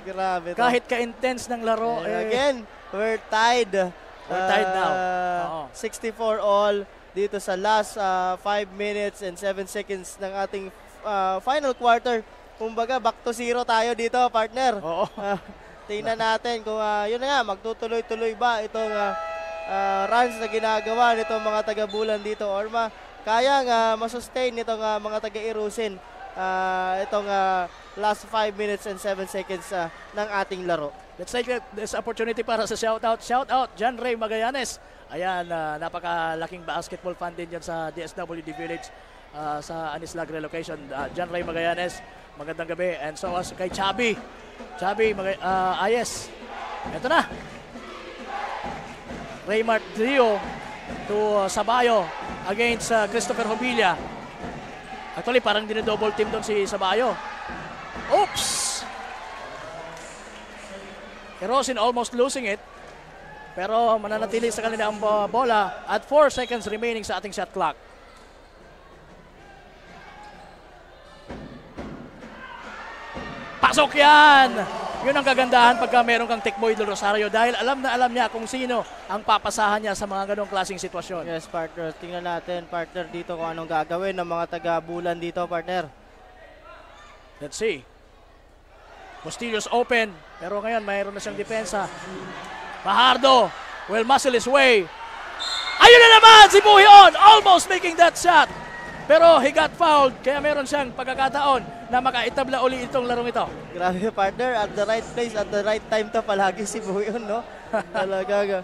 Grabe. Kahit ka-intense ng laro. Again, we're tied. We're tied now. 64 all dito sa last 5 minutes and 7 seconds ng ating final quarter. Kumbaga, back to zero tayo dito, partner. Oo. Tingnan natin kung yun na nga, magtutuloy-tuloy ba itong runs na ginagawa nitong mga taga-Bulan dito, or kaya nga masustain nitong mga taga-Erosin itong last 5 minutes and 7 seconds ng ating laro. Let's take this opportunity para sa shoutout. Shoutout, John Ray Magallanes. Ayan, napakalaking basketball fan din dyan sa DSWD Village sa Anislag relocation. John Ray Magallanes, magandang gabi. And so as kay Chabi. Yes. Ito na. Raymart Dio to Sabayo against Christopher Hobilla. Actually, parang dinidouble team doon si Sabayo. Oops! Erosin almost losing it. Pero mananatili sa kanila ang bola at 4 seconds remaining sa ating shot clock. Pasok yan! Yun ang kagandahan pagka meron kang Tikboy del Rosario dahil alam na alam niya kung sino ang papasahan niya sa mga ganong klaseng sitwasyon. Yes, partner. Tingnan natin, partner, dito kung anong gagawin ng mga taga-Bulan dito, partner. Let's see. Bustillo's open, pero ngayon mayroon na siyang depensa. Fajardo will muscle his way. Ayun na naman si Buhion! Almost making that shot! Pero he got fouled, kaya meron siyang pagkakataon na makaitabla uli itong larong ito. Grabe, partner, at the right place, at the right time to palagi si Buhion, no? Talaga,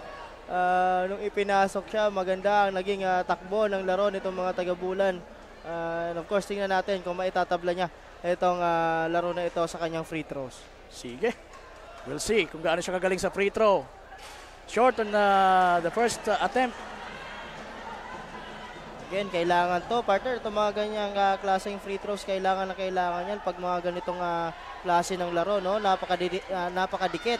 nung ipinasok siya, maganda ang naging takbo ng laro nitong mga taga-Bulan. And of course, tingnan natin kung maitatabla niya itong laro na ito sa kanyang free throws. Sige. We'll see kung gaano siya kagaling sa free throw. Short on the first attempt. Again, kailangan to, partner. Itong mga ganyang klaseng free throws, kailangan yan pag mga ganitong klase ng laro, no? Napakadikit.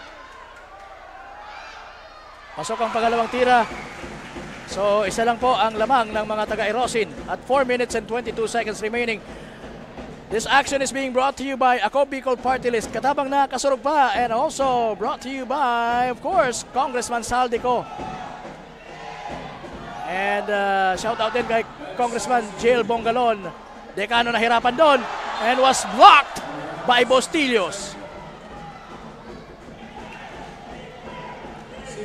Pasok ang pangalawang tira. So, isa lang po ang lamang ng mga taga-Erosin at 4 minutes and 22 seconds remaining. This action is being brought to you by Ako Bicol Party List. Katabang na kasurog pa, and also brought to you by, of course, Congressman Saldico. And shout out din kay Congressman Jill Bongalon. Decano nahirapan doon and was blocked by Bustillos.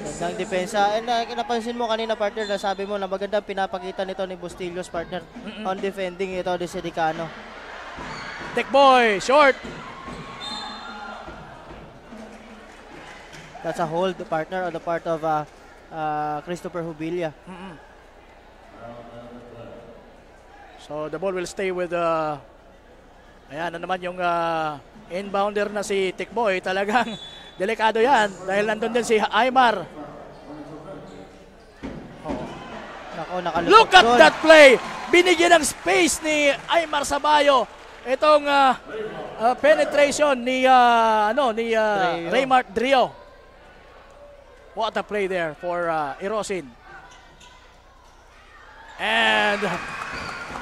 Magandang depensa. And napansin mo kanina, partner, na sabi mo na magandang pinapakita nito ni Bustillos, partner, on defending ito ni si Decano. Tekboy, short. That's a hold, partner, on the part of Christopher Hubilia. So the ball will stay with ayan na naman yung inbounder na si Tikboy. Talagang delikado yan dahil nandun din si Aymar. Look at that play! Binigyan ng space ni Aymar Sabayo itong penetration ni Raymart Drio. What a play there for Erosin. And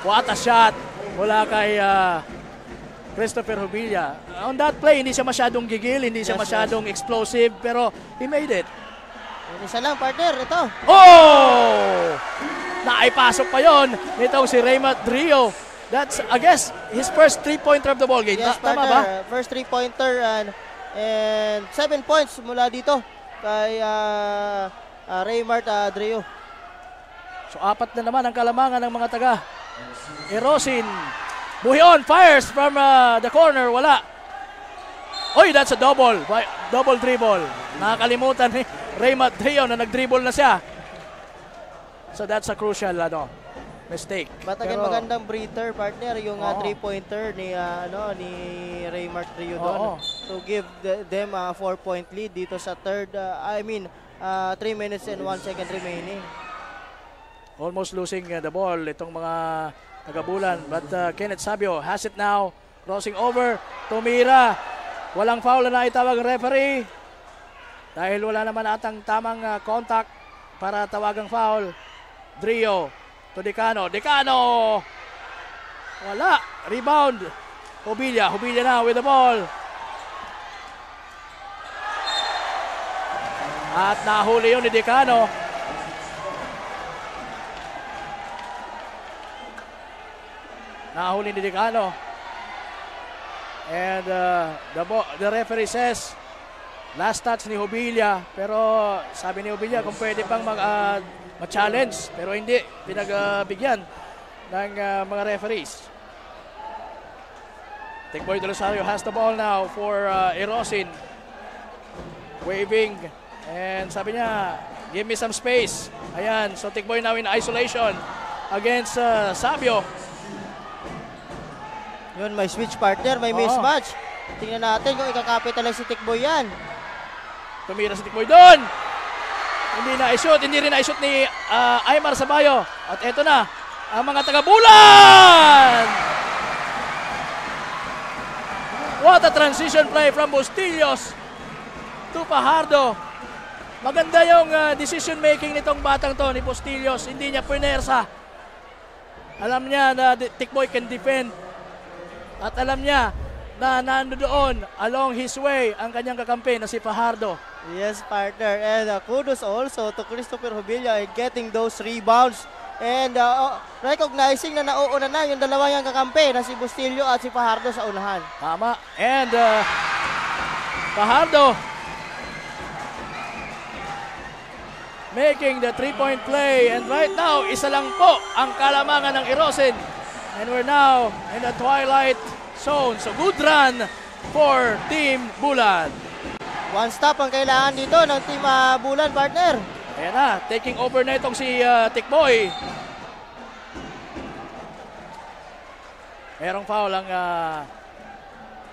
what a shot mula kay Christopher Hubilia. On that play, hindi siya masyadong gigil, hindi siya masyadong explosive, pero he made it. Isa lang, partner, ito. Oh! Naipasok pa yon nitong si Raymart Drio. That's, I guess, his first 3-pointer of the ball game. Yes, Tama partner, ba? first 3-pointer and 7 points mula dito kay Raymart Drio. So, 4 na naman ang kalamangan ng mga taga Erosin. Buhion fires from the corner. Wala. Oy, that's a double dribble. Nakakalimutan ni Raymart Drio na nag-dribble na siya. So that's a crucial mistake. But again, magandang breather, partner, yung 3-pointer ni Raymart Drio doon to give them a 4-point lead dito sa third. 3 minutes and 1 second remaining. Almost losing the ball itong mga taga-Bulan. But Kenneth Sabio has it now. Crossing over. Tumira. Walang foul na itawag ang referee. Dahil wala naman atang tamang contact para tawagang foul. Drio to Decano. Decano! Wala. Rebound. Hubilia. Hubilia now with the ball. At nahuli yun ni Decano. Nahuli ni Decano. And the referee says last touch ni Hubilia, pero sabi ni Hubilia kung pwede pang ma-challenge, pero hindi pinagbigyan ng mga referees. Tikboy de Rosario has the ball now for Erosin. Waving, and sabi niya, give me some space. Ayan, so Tikboy now in isolation against Sabio. Yun, may switch, partner, may mismatch. Tingnan natin kung ikakapitalize si Tikboy yan. Tumira si Tikboy doon. Hindi na-shoot, hindi rin na-shoot ni Aymar Sabayo. At eto na, ang mga taga-Bulan! What a transition play from Bustillos to Fajardo. Maganda yung decision making nitong batang to ni Bustillos. Hindi niya pinersa. Alam niya na Tikboy can defend. At alam niya na nandoon along his way ang kanyang kakampi na si Fajardo. Yes, partner. And kudos also to Christopher Hubilia in getting those rebounds. And recognizing na nauuna na yung dalawa niyang kakampi na si Bustillo at si Fajardo sa unahan. Tama. And Fajardo making the 3-point play. And right now, isa lang po ang kalamangan ng Erosin. And we're now in the twilight zone. So good run for Team Bulan. One stop ang kailangan dito ng Team Bulan, partner. Ayan na, taking over na itong si Tikboy. Merong foul ang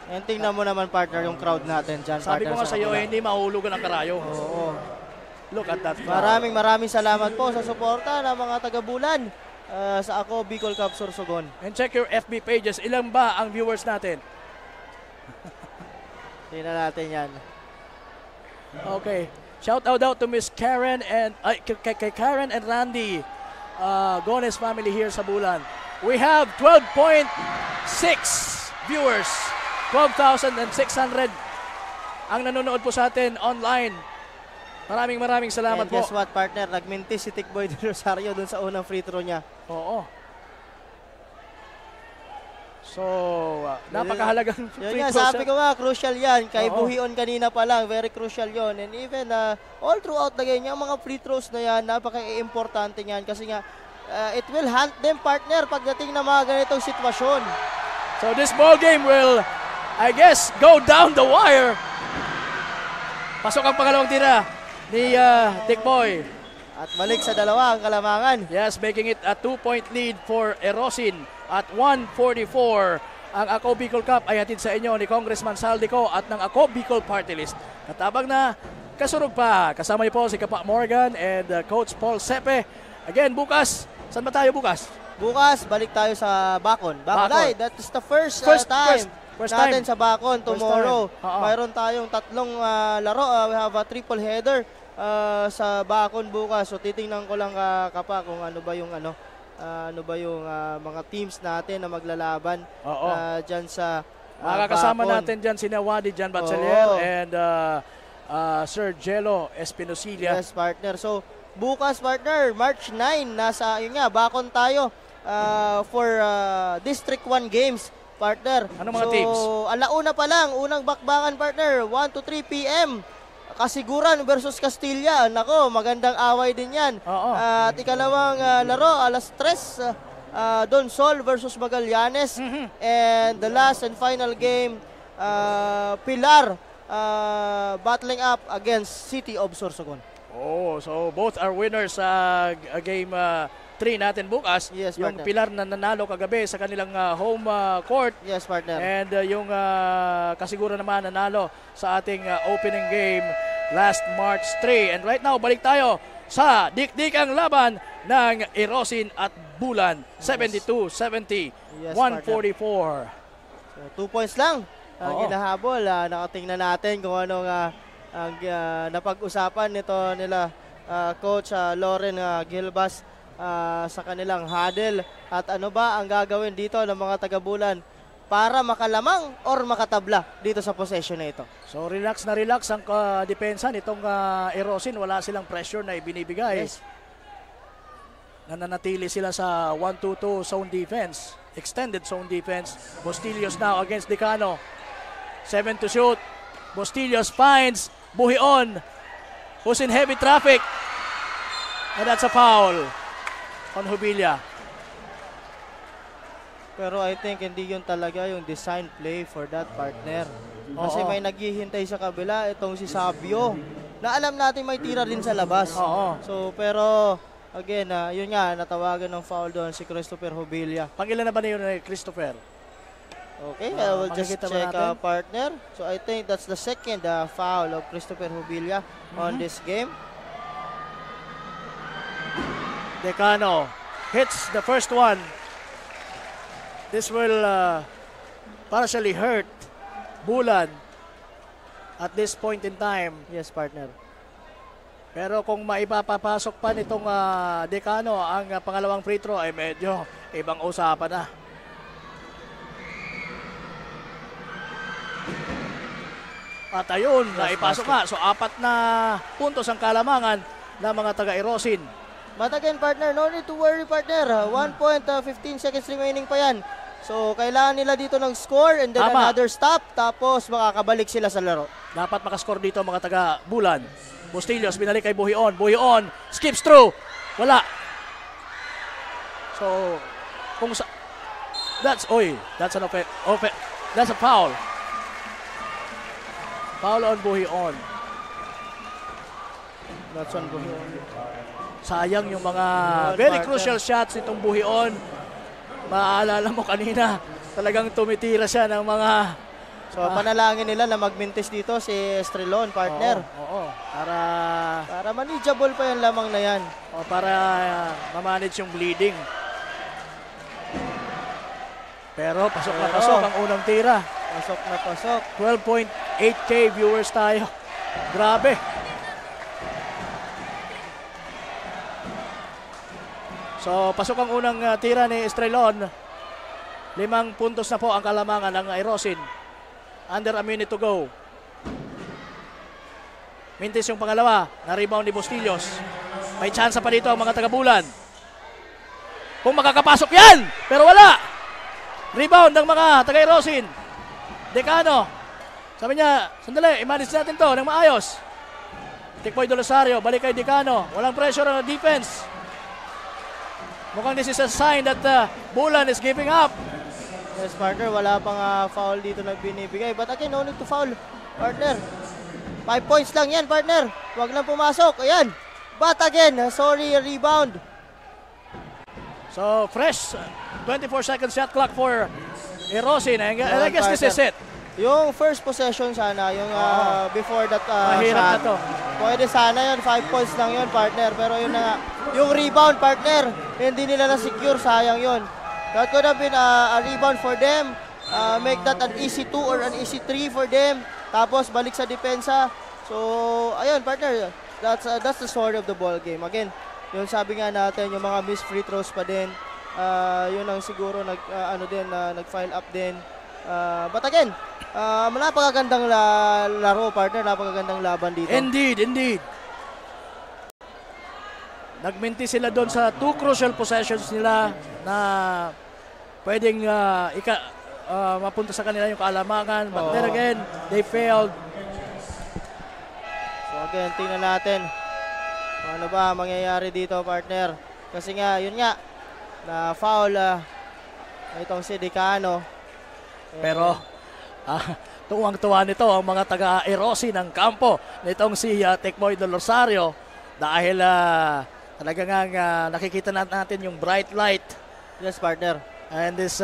And tingnan mo naman, partner, yung crowd natin dyan. Sabi ko partner, nga sa iyo, hindi mahulugan ang karayo. Oo. Look at that. Maraming salamat po sa suporta ng mga taga-Bulan sa Ako Bicol Cup Sorsogon. And check your FB pages. Ilan ba ang viewers natin? Tingnan natin yan. Okay. Shout out to Miss Karen and kay Karen and Randy Gones family here sa Bulan. We have 12.6 viewers. 12,600 ang nanonood po sa atin online. Maraming salamat and po. Guess what, partner? Nagmintis si Tikboy de Rosario dun sa unang free throw niya. Oo. So, napakahalagang free yun throw. Sabi ko nga, crucial yan. Kay Buhion kanina pa lang, very crucial yon. And even all throughout the game, yung mga free throws na yan, napaka-importante yan. Kasi nga, it will hunt them, partner, pagdating na mga ganitong sitwasyon. So, this ball game will, I guess, go down the wire. Pasok ang pangalawang tira ni Tikboy. At balik sa dalawa ang kalamangan. Yes, making it a 2-point lead for Erosin. At 1:44 ang Ako Bicol Cup ay hatid sa inyo ni Congressman Saldico at ng Ako Bicol Party List. Katabang na kasurog pa. Kasama niyo po si Kapa Morgan and Coach Paul Sepe. Again, bukas. Saan ba tayo bukas? Bukas, balik tayo sa Bacon. Bacon. That is the first time natin sa Bacon tomorrow. Mayroon tayong tatlong laro. We have a triple header sa Bacon bukas. So titingnan ko lang Kapa kung ano ba yung mga teams natin na maglalaban dyan sa makakasama Bacon. natin dyan si Nawadi Jan Bachelier and Sir Jello Espinosilia. Yes, partner. So bukas, partner, March 9, nasa Bacon tayo for District 1 games, partner. Ano mga teams? So alauna pa lang, unang bakbakan, partner, 1 to 3 p.m. Kasiguran versus Castilla. Nako, magandang away din yan. At ikalawang laro, alas 3, Don Sol versus Magallanes. And the last and final game, Pilar battling up against City of Sorsogon. Oh, so both are winners sa game 3 natin bukas. Yes, yung partner. Pilar na nanalo kagabi sa kanilang home court. Yes, partner. And yung Kasiguran naman nanalo sa ating opening game last March 3. And right now, balik tayo sa dikdikang laban ng Erosin at Bulan. 72-70, Yes, 144. So, 2 points lang ang ginahabol. Nakatingnan natin kung anong ang napag-usapan nito nila Coach Loren Gilbas sa kanilang huddle. At ano ba ang gagawin dito ng mga taga-Bulan para makalamang or makatabla dito sa possession na ito. So relax na relax ang depensa nitong Erosin. Wala silang pressure na ibinibigay. Yes. Nananatili sila sa 1-2-2 zone defense. Extended zone defense. Bustillos now against Decano. 7 to shoot. Bustillos finds Buhion, who's in heavy traffic. And that's a foul on Jubilia. Pero I think hindi yun talaga yung design play for that partner. Kasi may naghihintay sa kabila, itong si Sabio, na alam natin may tira din sa labas. So pero again, yun nga, natawagan ng foul doon si Christopher Jubilia. Pangilan na ba na yun ni Christopher? Okay, I will just check partner. So I think that's the second foul of Christopher Jubilia on this game. Decano hits the first one. This will partially hurt Bulan at this point in time. Yes, partner. Pero kung maipapapasok pa nitong Decano ang pangalawang free throw ay medyo ibang usapan na. At ayun, naipasok nga. So 4 na puntos ang kalamangan ng mga taga-Erosin. But again, partner, no need to worry, partner. 1.15 seconds remaining pa yan. So kailangan nila dito ng score and then another stop. Tapos makakabalik sila sa laro. Dapat makascore dito mga taga-Bulan. Bustillos, binalik kay Buhion. Buhion, skips through. Wala. So, kung sa... That's a foul. Foul on Buhion. That's on Buhion. Sayang yung mga very crucial shots nitong Buhion. Maaalala mo kanina, talagang tumitira siya ng mga So panalangin nila na magmintis dito si Estrelon, partner. Oo. Para manageable pa yung lamang na yan. Para ma-manage yung bleeding. Pero pasok na pasok ang unang tira. Pasok na pasok. 12.8K viewers tayo. Grabe. So pasok ang unang tira ni Estrelon. 5 puntos na po ang kalamangan ng Erosin. Under a minute to go. Mintis yung pangalawa. Na-rebound ni Bustillos. May tsansa pa dito ang mga taga-Bulan. Kung makakapasok yan! Pero wala! Rebound ng mga taga-Erosin. Decano. Sabi niya, sandali, i-manage natin to ng maayos. Tikboy de Rosario, balik kay Decano. Walang pressure on the defense. Mukhang this is a sign that Bulan is giving up. Yes, partner, wala pang foul dito na binibigay. But again, no need to foul, partner. 5 points lang yan, partner. Huwag lang pumasok. Ayan. But again, sorry, rebound. So, fresh 24 second shot clock for Erosin. And I guess this is it. Yung first possession sana, yung before that mahirap shot. na to. Pwede sana yun, 5 points lang yun, partner. Pero yun na, yung rebound, partner, hindi nila na-secure, sayang yun. That could have been a rebound for them. Make that an easy 2 or an easy 3 for them. Tapos balik sa depensa. So, ayun, partner, that's the story of the ball game. Again, yung sabi nga natin, yung mga missed free throws pa din. Yun ang siguro nag-file up din. But again, napakagandang laro, partner. Napakagandang laban dito. Indeed. Nagminti sila doon sa 2 crucial possessions nila na pwedeng mapunta sa kanila yung kaalamangan. But then again, they failed. So again, tingnan natin ano ba mangyayari dito, partner. Kasi nga, yun nga, na foul itong si Decano. Pero tuwang-tuwa nito ang mga taga-Erosin ng kampo nitong si Tikboy de Rosario dahil talaga nga nakikita natin yung bright light. Yes, partner. And this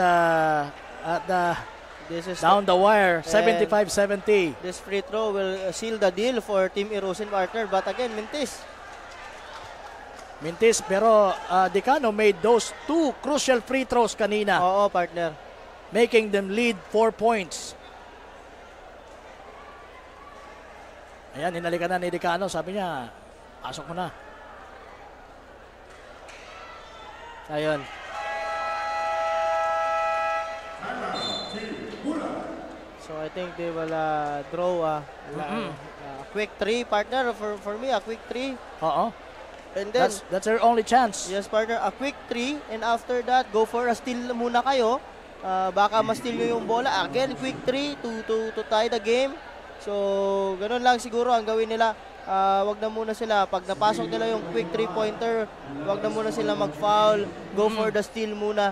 is down the wire, 75-70. This free throw will seal the deal for Team Erosin, partner. But again, Mintis, pero Decano made those 2 crucial free throws kanina. Oo, partner. Making them lead 4 points. Ayan, hinalikan na ni Decano. Sabi niya, pasok mo na. Ayun. So I think they will draw a quick 3, partner. For me, a quick 3. And then that's their only chance. Yes, partner, a quick 3, and after that, go for a steal muna kayo. Baka ma-steal nyo yung bola. Again, quick 3 to tie the game. So, ganun lang siguro ang gawin nila. Wag na muna sila, pag napasok nila yung quick 3-pointer, wag na muna sila mag-foul, go for the steal muna.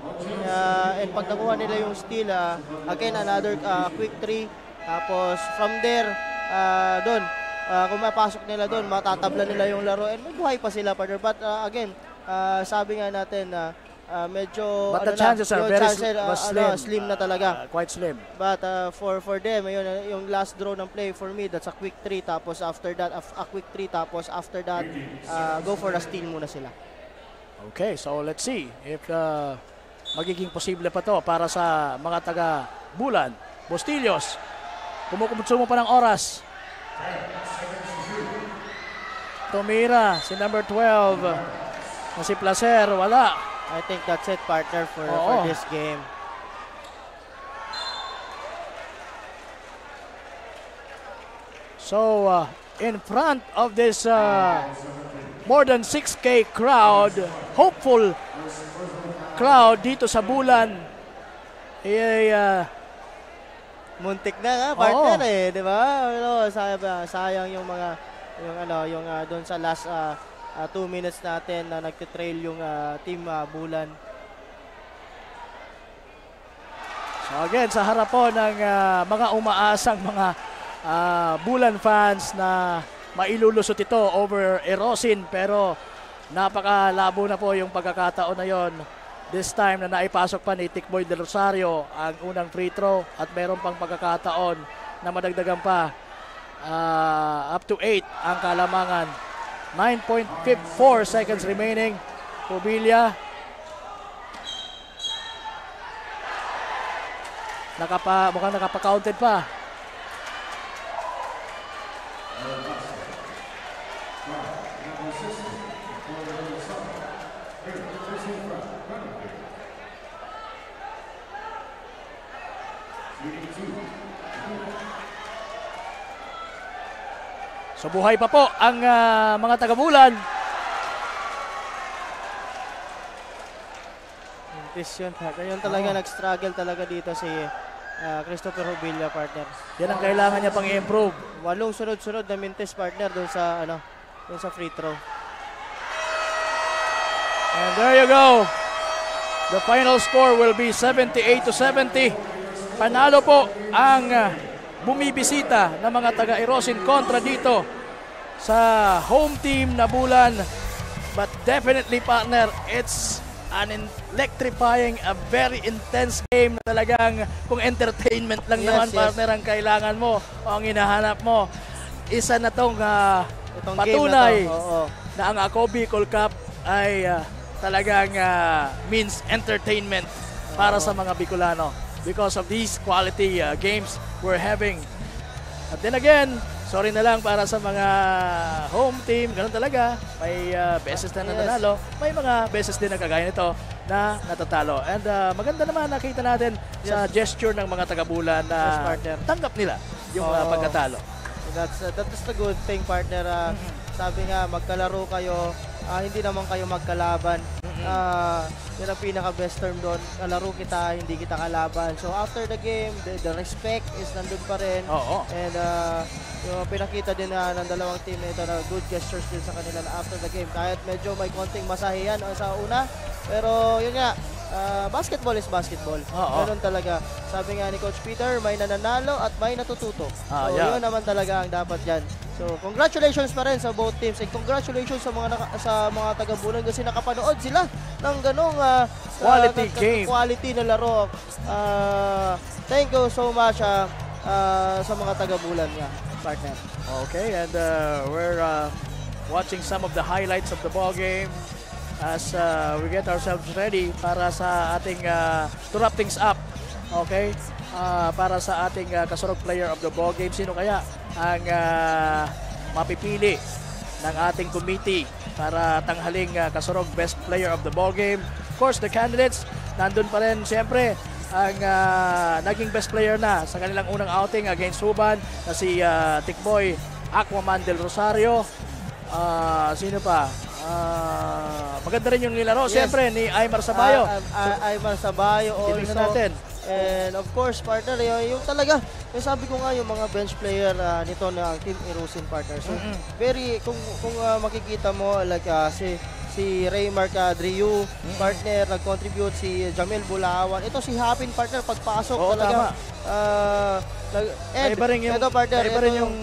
And pag nakuha nila yung steal, again, another quick 3. Tapos, from there, doon, kung mapasok nila doon, matatabla nila yung laro, and may buhay pa sila, partner. But again, sabi nga natin, medyo but the chances are very slim na talaga. Quite slim. But for them, yung last draw ng play, for me, that's a quick 3. Tapos after that, a quick 3. Tapos after that, go for a steal muna sila. Okay, so let's see if magiging posible pa to para sa mga taga-Bulan. Bustillos, kumukonsumo pa ng oras. Tumira, si number 12, na si Placer, wala. I think that's it, partner, for this game. So, in front of this more than 6K crowd, hopeful crowd dito sa Bulan, muntik na nga, partner, di ba? Sayang yung mga yung doon sa last 2 minutes natin na nagtitrail yung team Bulan. So again, sa harap po ng mga umaasang mga Bulan fans na mailulusot ito over Erosin, pero napakalabo na po yung pagkakataon na yon. This time na naipasok pa ni Tikboy Del Rosario ang unang free throw at meron pang pagkakataon na madagdagan pa. Up to 8 ang kalamangan. 9.54 seconds remaining. Pobilla. Mukhang nakapa-counted pa. So buhay pa po ang mga taga-Bulan. Yun talaga nag-struggle talaga dito si Christopher Pobilla, partner. Yan ang kailangan niya pang i-improve. 8 sunod-sunod na minutes, partner, doon sa free throw. And there you go. The final score will be 78-70. Panalo po ang bumibisita ng mga taga-Erosin kontra dito sa home team na Bulan. But definitely, partner, it's an electrifying, a very intense game na talagang kung entertainment lang naman, partner, ang kailangan mo o ang hinahanap mo. Isa na tong patunay na ang Ako Bicol Cup ay talagang means entertainment para sa mga Bicolano because of these quality games we're having. At then again, sorry na lang para sa mga home team, ganun talaga. May beses na nanalo, may mga beses din na kagaya nito na natatalo. And maganda naman nakita natin sa gesture ng mga taga-Bulan na tanggap nila yung pagkatalo. That's the good thing, partner. Sabi nga, magkalaro kayo, hindi naman kayo magkalaban. Yun ang pinaka-best term doon. Kalaro kita, hindi kita kalaban. So after the game, the respect is nandun pa rin. And yung pinakita din ng dalawang team na ito na good gestures din sa kanila na after the game. Kahit medyo may konting masahe yan sa una. Pero yun nga, basketball is basketball. Ganun talaga. Sabi nga ni Coach Peter, may nananalo at may natututo. So yun naman talaga ang dapat dyan. So congratulations pa rin sa both teams. And congratulations sa mga taga-Bulan kasi nakapanood sila ng ganong quality game. Quality na laro. Thank you so much sa mga taga-Bulan nga, partner. Okay, and we're watching some of the highlights of the ball game as we get ourselves ready para sa ating to wrap things up. Okay? Para sa ating kasurog player of the ball game. Sino kaya ang mapipili ng ating committee para tanghaling kasurog best player of the ball game? Of course, the candidates, nandun pa rin siyempre ang naging best player na sa kanilang unang outing against Suban na si Tikboy Aquaman Del Rosario. Sino pa? Maganda rin yung nilaro, siyempre, ni Aymar Sabayo. Aymar Sabayo also. Natin. And of course, partner, yung talaga, sabi ko nga yung mga bench player nito na Team Erosin, partner. So, very, kung makikita mo, like si Raymar Cadriu, partner, nag-contribute si Jamel Bulawan. Ito si Hapin, partner, pagpasok talaga. Iba rin yung, ito, partner, iba rin yung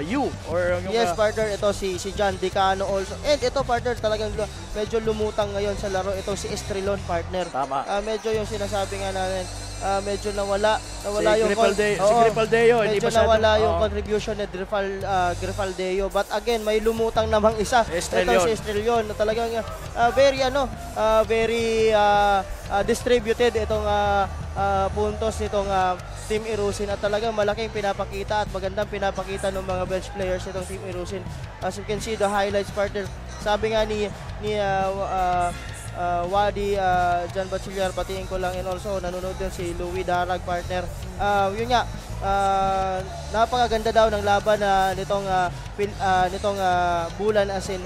you or yung yes, partner, ito si John Dicano also. And ito, partner, talagang medyo lumutang ngayon sa laro. Ito si Estrelon, partner. Tama. Medyo yung sinasabi nga natin, medyo nawala si yung Grifaldeo, medyo nawala yung contribution ni Grifaldeo. But again, may lumutang namang isa. Ito si Estrelon na talagang very distributed itong puntos nitong Team Erosin at talagang malaking pinapakita at magandang pinapakita ng mga bench players itong Team Erosin. As you can see the highlights, partner, sabi nga ni Wadi John Bachillar, batiin ko lang, and also nanonood din si Louie Darag, partner. Yun nga, napakaganda daw ng laban nitong Bulan as in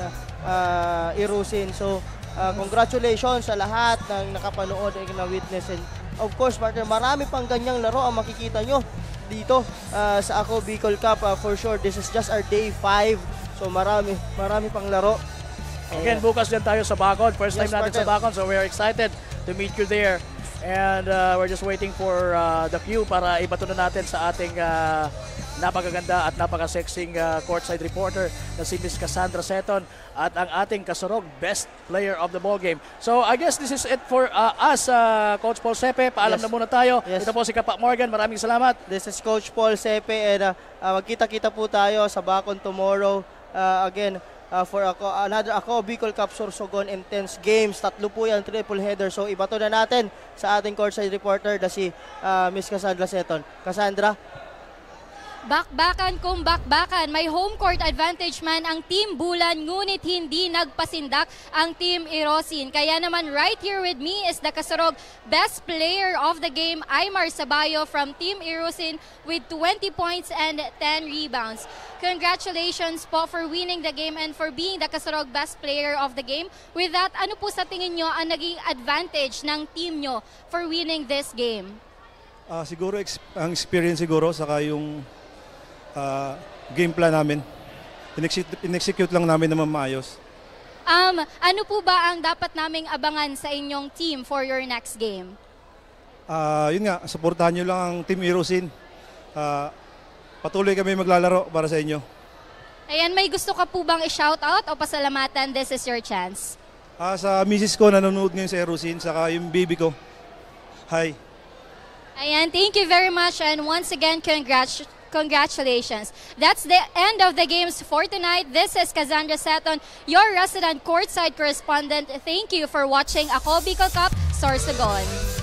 Erosin. So congratulations sa lahat ng nakapanood at na-witness. And of course, partner, marami pang ganyang laro ang makikita nyo dito sa Ako Bicol Cup. For sure, this is just our day 5. So marami pang laro. Again, bukas din tayo sa Bacon. First time natin sa Bacon, so we are excited to meet you there. And we're just waiting for the queue para ibato na natin sa ating napakaganda at napaka-sexing courtside reporter na si Miss Cassandra Seton at ang ating kasurog best player of the ball game. So I guess this is it for us, Coach Paul Sepe. Paalam na muna tayo. Ito po si Kapa Morgan. Maraming salamat. This is Coach Paul Sepe and magkita-kita po tayo sa Bacon tomorrow. Again, for another Bicol Cup Sorsogon intense games. 3 po yan, triple header. So ibato na natin sa ating courtside reporter na si Miss Cassandra Seton. Cassandra? Bakbakan kung bakbakan. May home court advantage man ang Team Bulan, ngunit hindi nagpasindak ang Team Irosin. Kaya naman right here with me is the Kasurog best player of the game, Aymar Sabayo from Team Irosin with 20 points and 10 rebounds. Congratulations po for winning the game and for being the Kasurog best player of the game. With that, ano po sa tingin nyo ang naging advantage ng team nyo for winning this game? Siguro ang experience siguro, saka yung game plan namin. In-execute lang namin naman maayos. Ano po ba ang dapat naming abangan sa inyong team for your next game? Yun nga, supportahan nyo lang ang Team Irosin. Patuloy kami maglalaro para sa inyo. Ayan, may gusto ka po bang i-shoutout o pasalamatan? This is your chance. Sa misis ko nanonood ngayon sa Irosin, saka yung baby ko. Hi. Ayan, thank you very much and once again, congratulations. That's the end of the games for tonight. This is Cassandra Seton, your resident courtside correspondent. Thank you for watching Ako Bicol Cup Sorsogon.